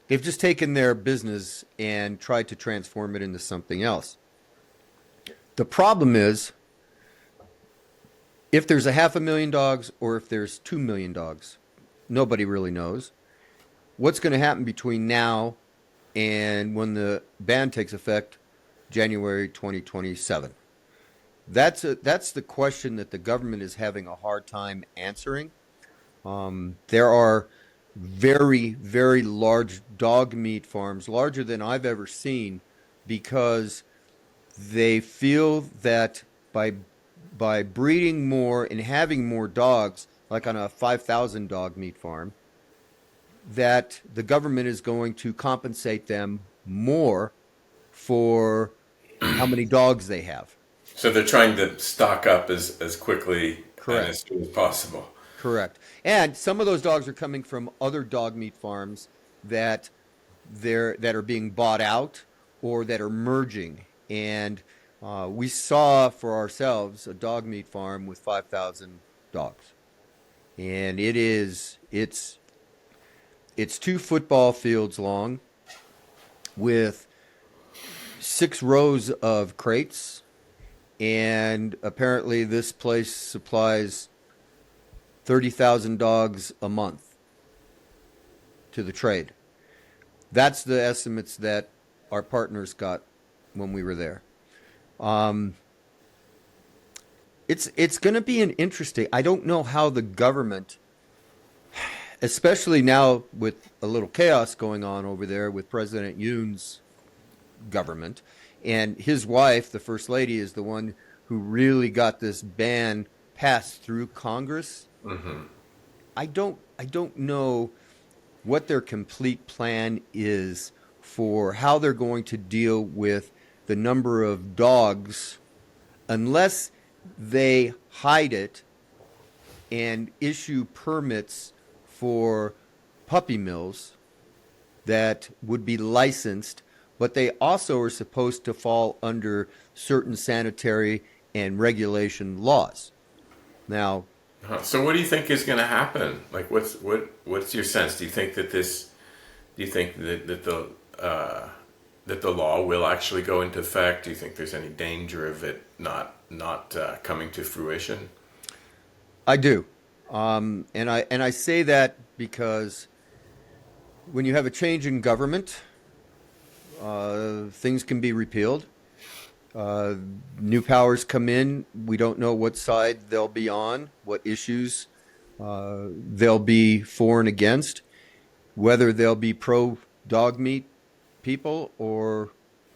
they've just taken their business and tried to transform it into something else. The problem is, if there's 500,000 dogs or if there's 2 million dogs, nobody really knows. What's going to happen between now and when the ban takes effect, January 2027? That's the question that the government is having a hard time answering. There are very, very large dog meat farms, larger than I've ever seen, because they feel that by breeding more and having more dogs, like on a 5,000 dog meat farm, that the government is going to compensate them more for how many dogs they have. so they're trying to stock up as quickly Correct. and as soon as possible. Correct. And some of those dogs are coming from other dog meat farms that are being bought out or that are merging. And we saw for ourselves a dog meat farm with 5,000 dogs. And it's It's 2 football fields long with 6 rows of crates, and apparently this place supplies 30,000 dogs a month to the trade. That's the estimates that our partners got when we were there. It's going to be an interesting. I don't know how the government, especially now with a little chaos going on over there with President Yoon's government, and his wife, the first lady, is the one who really got this ban passed through Congress. I don't know what their complete plan is for how they're going to deal with the number of dogs unless they hide it and issue permits for puppy mills that would be licensed, but they also are supposed to fall under certain sanitary and regulation laws. Now, So what do you think is going to happen? Like, what's your sense? Do you think that that the law will actually go into effect? Do you think there's any danger of it not coming to fruition? I do, and I say that because when you have a change in government, things can be repealed. New powers come in. We don't know what side they'll be on, what issues they'll be for and against, whether they'll be pro dog meat people or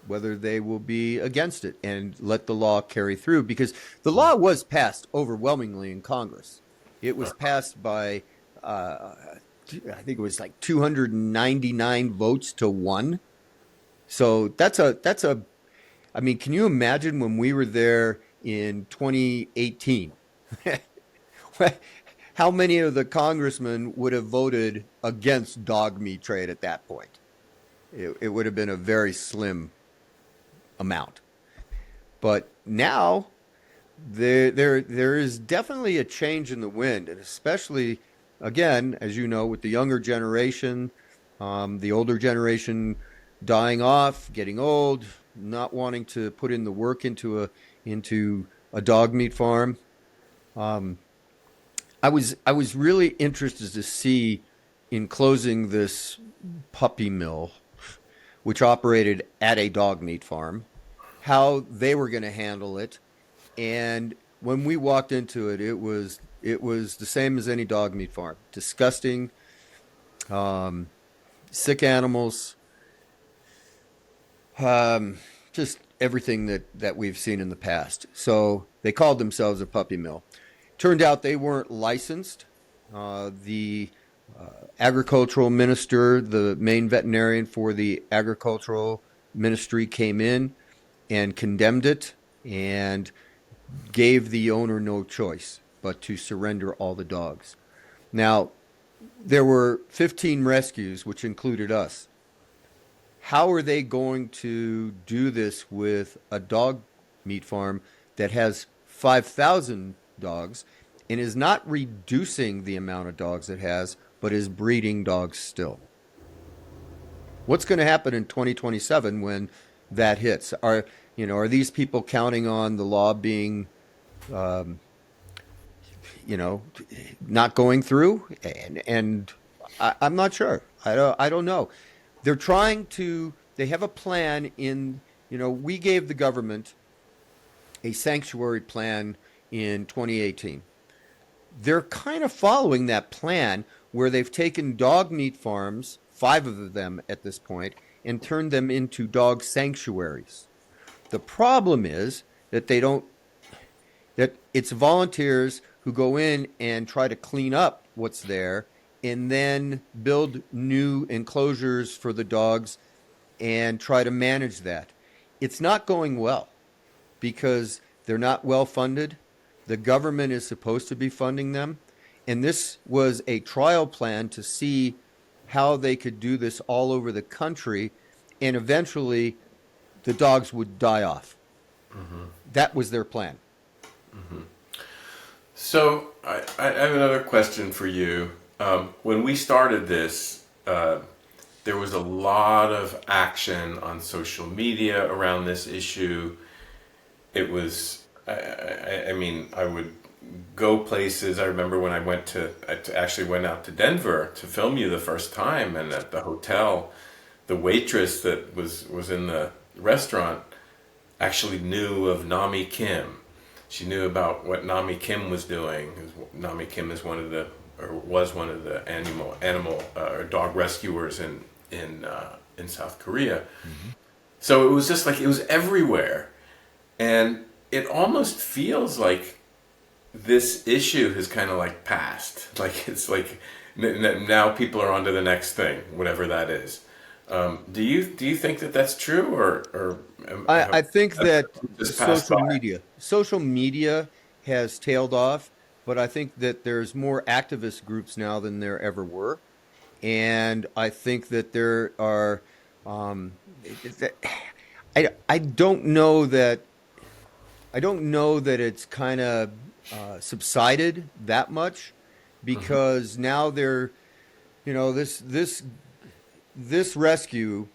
whether they will be against it and let the law carry through. Because the law was passed overwhelmingly in Congress. It was passed by, I think it was like 299 votes to 1. So that's a. I mean, can you imagine when we were there in 2018? How many of the congressmen would have voted against dog meat trade at that point? It would have been a very slim amount. But now there is definitely a change in the wind, and especially, again, as you know, with the younger generation, the older generation dying off, getting old, not wanting to put in the work into a dog meat farm. I was really interested to see, in closing this puppy mill, which operated at a dog meat farm, how they were going to handle it. And when we walked into it, it was the same as any dog meat farm. Disgusting, sick animals, just everything that we've seen in the past. So they called themselves a puppy mill. Turned out they weren't licensed. The agricultural minister, the main veterinarian for the agricultural ministry, came in and condemned it and gave the owner no choice but to surrender all the dogs. Now, there were 15 rescues, which included us. How are they going to do this with a dog meat farm that has 5,000 dogs and is not reducing the amount of dogs it has, but is breeding dogs still? What's going to happen in 2027 when that hits? Are these people counting on the law being, not going through? And I'm not sure. I don't know. They're they have a plan we gave the government a sanctuary plan in 2018. They're kind of following that plan where they've taken dog meat farms, 5 of them at this point, and turned them into dog sanctuaries. The problem is that that it's volunteers who go in and try to clean up what's there and then build new enclosures for the dogs and try to manage that. It's not going well because they're not well funded. The government is supposed to be funding them. And this was a trial plan to see how they could do this all over the country. And eventually the dogs would die off. Mm-hmm. That was their plan. Mm-hmm. So I have another question for you. When we started this, there was a lot of action on social media around this issue. It was, I mean, I would go places. I remember when actually went out to Denver to film you the first time, and at the hotel, the waitress that was in the restaurant actually knew of Nami Kim. She knew about what Nami Kim was doing. Nami Kim is was one of the animal or dog rescuers in South Korea. Mm-hmm. So it was just like it was everywhere, and it almost feels like this issue has kind of like passed. Like it's like now people are on to the next thing, whatever that is. Do you think that that's true, or I think that just passed by? social media has tailed off, but I think that there's more activist groups now than there ever were, and I think that there are. Um, that- I don't know that it's kind of subsided that much because now they're, this rescue,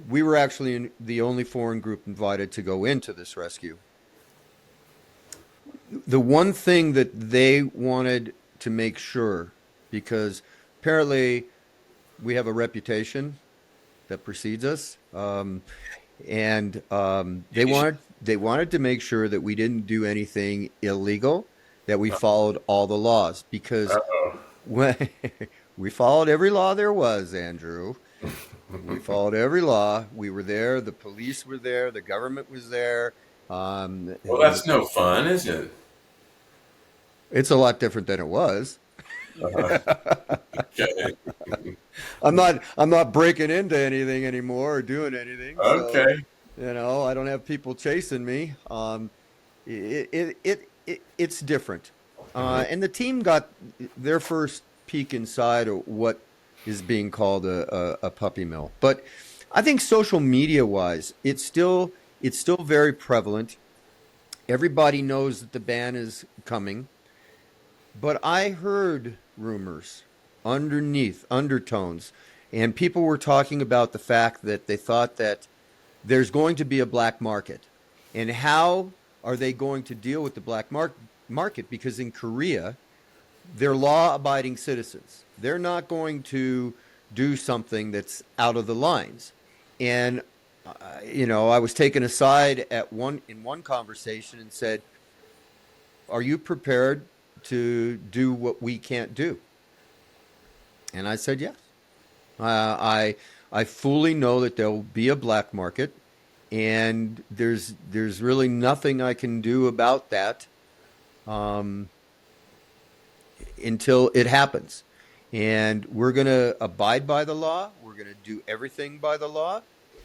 we were actually the only foreign group invited to go into this rescue. The one thing that they wanted to make sure, because apparently we have a reputation that precedes us, and they wanted to make sure that we didn't do anything illegal, that we followed all the laws, because when we followed every law there was, Andrew. We followed every law. We were there. The police were there. The government was there. Well, that's no fun, is it? It's a lot different than it was. Okay. I'm not breaking into anything anymore or doing anything. So, Okay. I don't have people chasing me. It's different. And the team got their first peek inside of what is being called a puppy mill. But I think social media wise, it's still very prevalent. Everybody knows that the ban is coming. But I heard rumors undertones, and people were talking about the fact that they thought that there's going to be a black market. And how are they going to deal with the black market? Because in Korea, they're law-abiding citizens. They're not going to do something that's out of the lines. And I was taken aside in one conversation and said, "Are you prepared to do what we can't do?" And I said, "Yes." I fully know that there will be a black market, and there's really nothing I can do about that until it happens. And we're going to abide by the law. We're going to do everything by the law,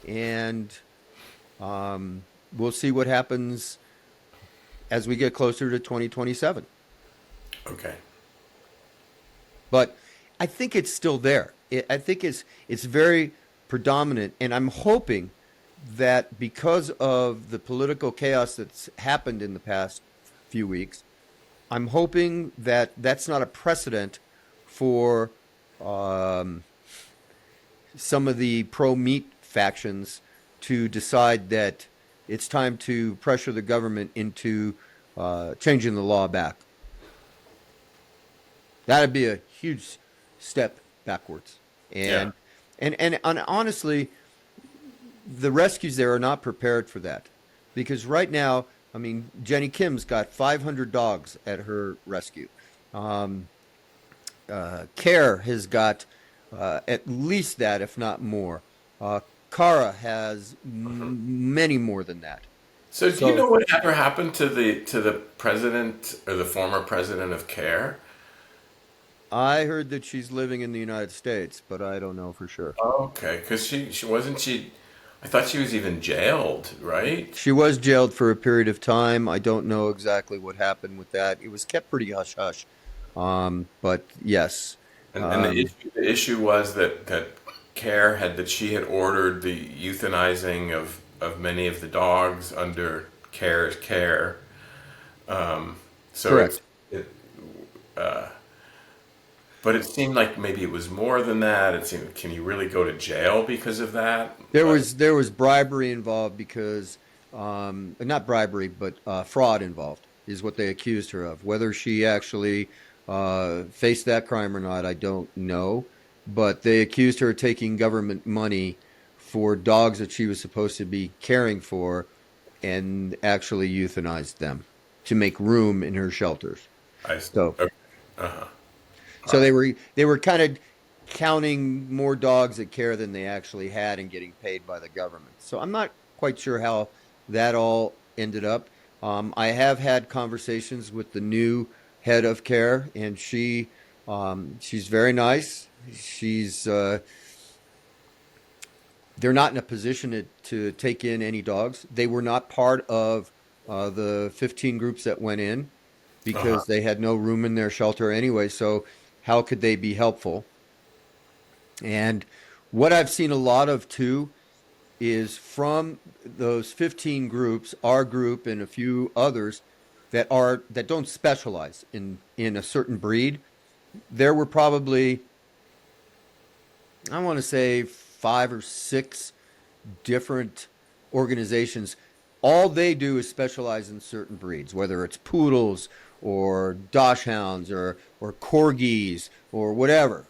and we'll see what happens as we get closer to 2027. Okay. But I think it's still there. I think it's very predominant, and I'm hoping that because of the political chaos that's happened in the past few weeks, I'm hoping that that's not a precedent for some of the pro-meat factions to decide that it's time to pressure the government into changing the law back. That'd be a huge step backwards. And honestly, the rescues there are not prepared for that. Because right now, I mean, Jenny Kim's got 500 dogs at her rescue. Care has got at least that, if not more. Kara has many more than that. So do you know what ever happened to the president or the former president of CARE? I heard that she's living in the United States, but I don't know for sure. Okay, because she wasn't she. I thought she was even jailed, right? She was jailed for a period of time. I don't know exactly what happened with that. It was kept pretty hush hush. But yes. And the issue was that CARE she had ordered the euthanizing of many of the dogs under CARE's care. So Correct. But it seemed like maybe it was more than that. It seemed, can you really go to jail because of that? There was bribery involved because not bribery, but fraud involved is what they accused her of. Whether she actually faced that crime or not, I don't know. But they accused her of taking government money for dogs that she was supposed to be caring for, and actually euthanized them to make room in her shelters. I see. So Okay. Uh-huh. So they were kind of counting more dogs at care than they actually had and getting paid by the government. So I'm not quite sure how that all ended up. I have had conversations with the new head of care, and she's very nice. They're not in a position to take in any dogs. They were not part of the 15 groups that went in Uh-huh. because they had no room in their shelter anyway. So how could they be helpful? And what I've seen a lot of too is from those 15 groups, our group and a few others that don't specialize in a certain breed. There were probably, I want to say, 5 or 6 different organizations. All they do is specialize in certain breeds, whether it's poodles or dachshunds or corgis or whatever.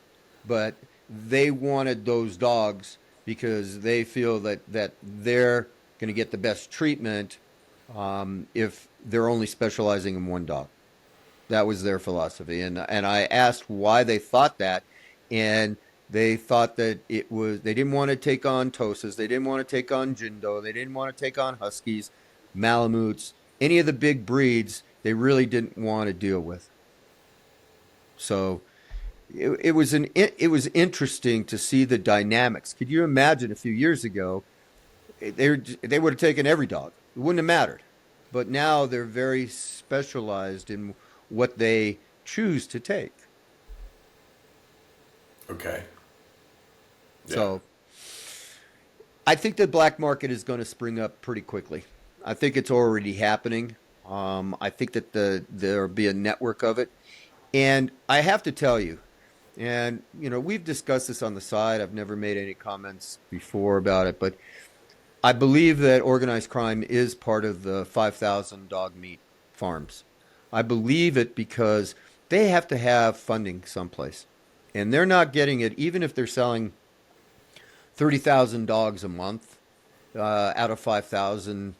But they wanted those dogs because they feel that they're going to get the best treatment if they're only specializing in one dog. That was their philosophy, and I asked why they thought that, and they thought that they didn't want to take on Tosas, they didn't want to take on Jindo, they didn't want to take on Huskies, Malamutes, any of the big breeds. They really didn't want to deal with. So it was interesting to see the dynamics. Could you imagine a few years ago they would have taken every dog? It wouldn't have mattered. But now they're very specialized in what they choose to take. Okay. Yeah. So I think the black market is going to spring up pretty quickly. I think it's already happening. I think that there'll be a network of it. And I have to tell you, and we've discussed this on the side. I've never made any comments before about it, but I believe that organized crime is part of the 5,000 dog meat farms. I believe it because they have to have funding someplace. And they're not getting it, even if they're selling 30,000 dogs a month out of 5,000,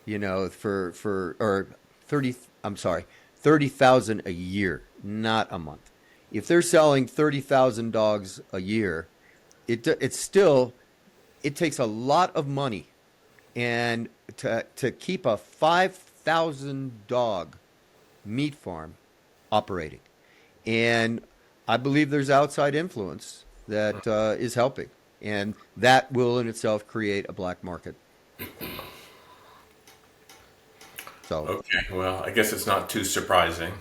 or 30, I'm sorry, 30,000 a year, not a month. If they're selling 30,000 dogs a year, it takes a lot of money, and to keep a 5,000 dog meat farm operating. And I believe there's outside influence that is helping, and that will in itself create a black market. So Okay. Well, I guess it's not too surprising.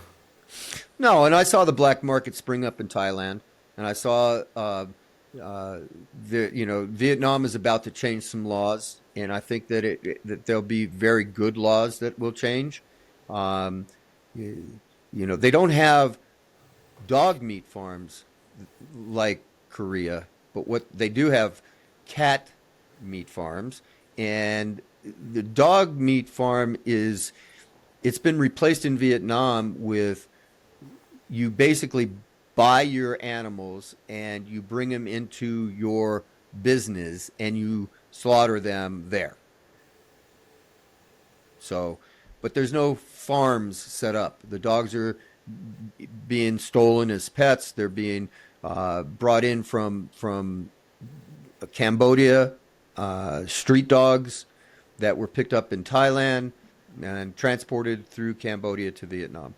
no, and I saw the black market spring up in Thailand, and I saw Vietnam is about to change some laws, and I think that there'll be very good laws that will change. Um, they don't have dog meat farms like Korea, but what they do have cat meat farms, and the dog meat farm it's been replaced in Vietnam with, you basically buy your animals and you bring them into your business and you slaughter them there. So, but there's no farms set up. The dogs are being stolen as pets. They're being brought in from Cambodia, street dogs that were picked up in Thailand and transported through Cambodia to Vietnam.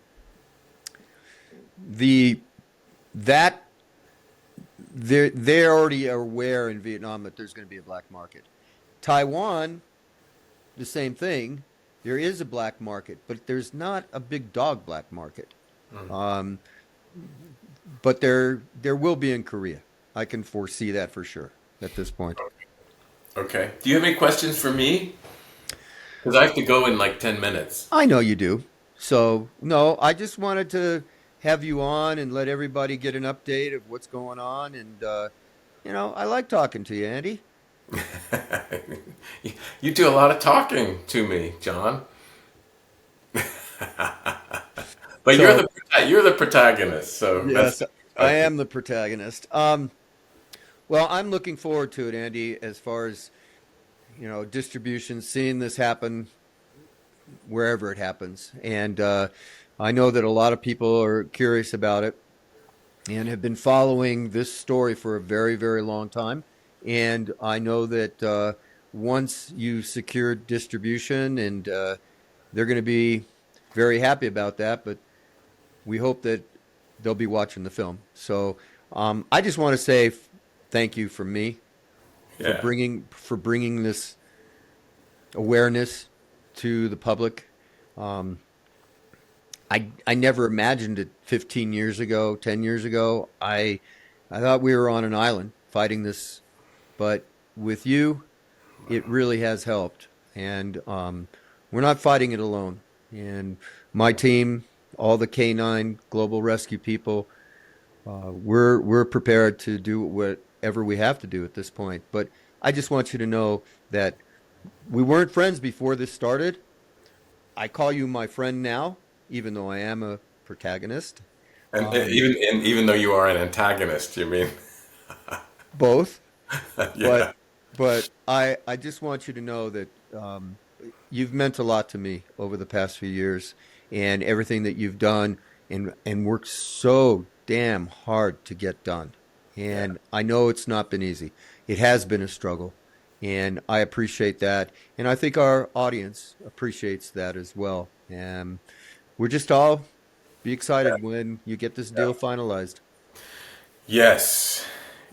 That they're already aware in Vietnam that there's going to be a black market. Taiwan, the same thing. There is a black market, but there's not a big dog black market. Um, but there will be in Korea. I can foresee that for sure at this point. Okay. Do you have any questions for me? Because I have to go in like 10 minutes. I know you do. So no, I just wanted to have you on and let everybody get an update of what's going on. And, I like talking to you, Andy. You do a lot of talking to me, John. But So, you're the protagonist, so that's yes, I am the protagonist. Well, I'm looking forward to it, Andy, as far as, distribution, seeing this happen wherever it happens. And I know that a lot of people are curious about it and have been following this story for a very, very long time. And I know that once you secure distribution, and they're going to be very happy about that, but we hope that they'll be watching the film. So I just want to say thank you from me for yeah. bringing this awareness to the public. Um, I never imagined it 15 years ago, 10 years ago. I thought we were on an island fighting this, but with you, it really has helped. And we're not fighting it alone. And my team, all the K9 Global Rescue people, we're prepared to do whatever we have to do at this point. But I just want you to know that we weren't friends before this started. I call you my friend now, even though I am a protagonist. And Um, even though you are an antagonist, you mean? both, but Yeah. but I just want you to know that you've meant a lot to me over the past few years, and everything that you've done and worked so damn hard to get done. Yeah. And I know it's not been easy. It has been a struggle, and I appreciate that, and I think our audience appreciates that as well. And we're just all be excited when you get this deal finalized. Yes.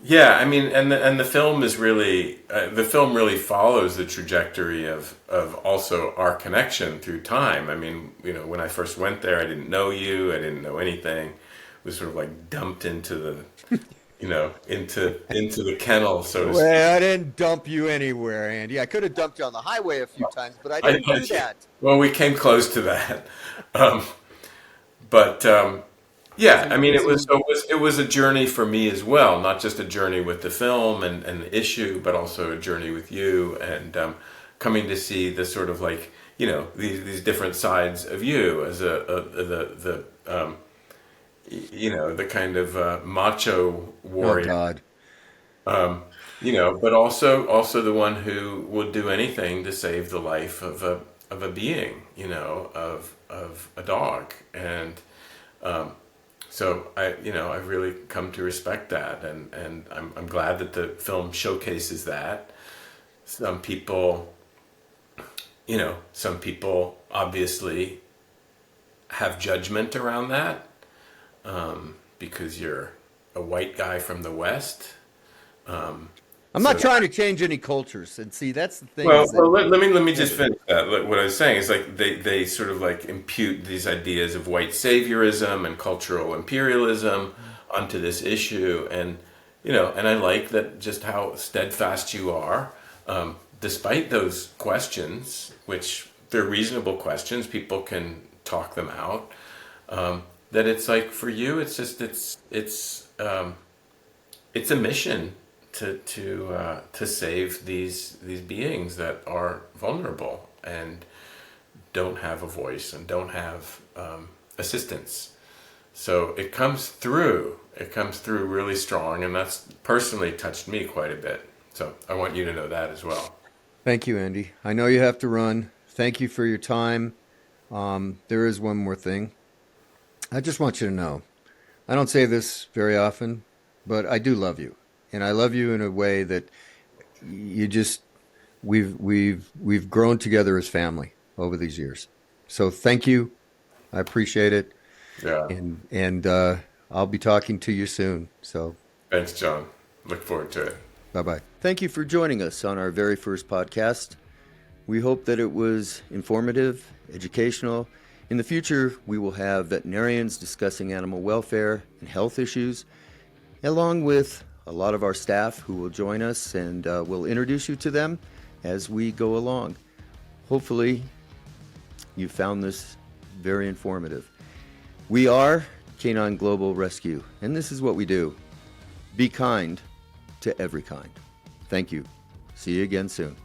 Yeah, I mean, and the film is really the film really follows the trajectory of also our connection through time. I mean, when I first went there, I didn't know you, I didn't know anything. Was sort of like dumped into into the kennel, so to speak. Well, I didn't dump you anywhere, Andy. I could have dumped you on the highway a few times, but I I, didn't do that. well, we came close to that, um, but yeah, I mean, It's a it was a journey for me as well, not just a journey with the film and the issue, but also a journey with you and coming to see the sort of like these different sides of you as the kind of macho oh warrior, God. but also the one who would do anything to save the life of a being, of a dog. And so I've really come to respect that, and I'm glad that the film showcases that. Some people, obviously have judgment around that, because you're a white guy from the West. I'm not So trying to change any cultures. And see, that's the thing well, is that well let me just finish that. What I was saying is like they sort of like impute these ideas of white saviorism and cultural imperialism onto this issue, and and I like that just how steadfast you are, despite those questions, which they're reasonable questions. People can talk them out. That it's like for you, it's just it's a mission to save these beings that are vulnerable and don't have a voice and don't have assistance. So it comes through. It comes through really strong, and that's personally touched me quite a bit. So I want you to know that as well. thank you, Andy. I know you have to run. Thank you for your time. There is one more thing. I just want you to know. I don't say this very often, but I do love you. And I love you in a way that you just we've grown together as family over these years. So thank you. I appreciate it. Yeah. And I'll be talking to you soon. So Thanks, John. Look forward to it. bye-bye. Thank you for joining us on our very first podcast. We hope that it was informative, educational. In the future, we will have veterinarians discussing animal welfare and health issues, along with a lot of our staff who will join us, and we'll introduce you to them as we go along. Hopefully, you found this very informative. We are Canine Global Rescue, and this is what we do. Be kind to every kind. Thank you. See you again soon.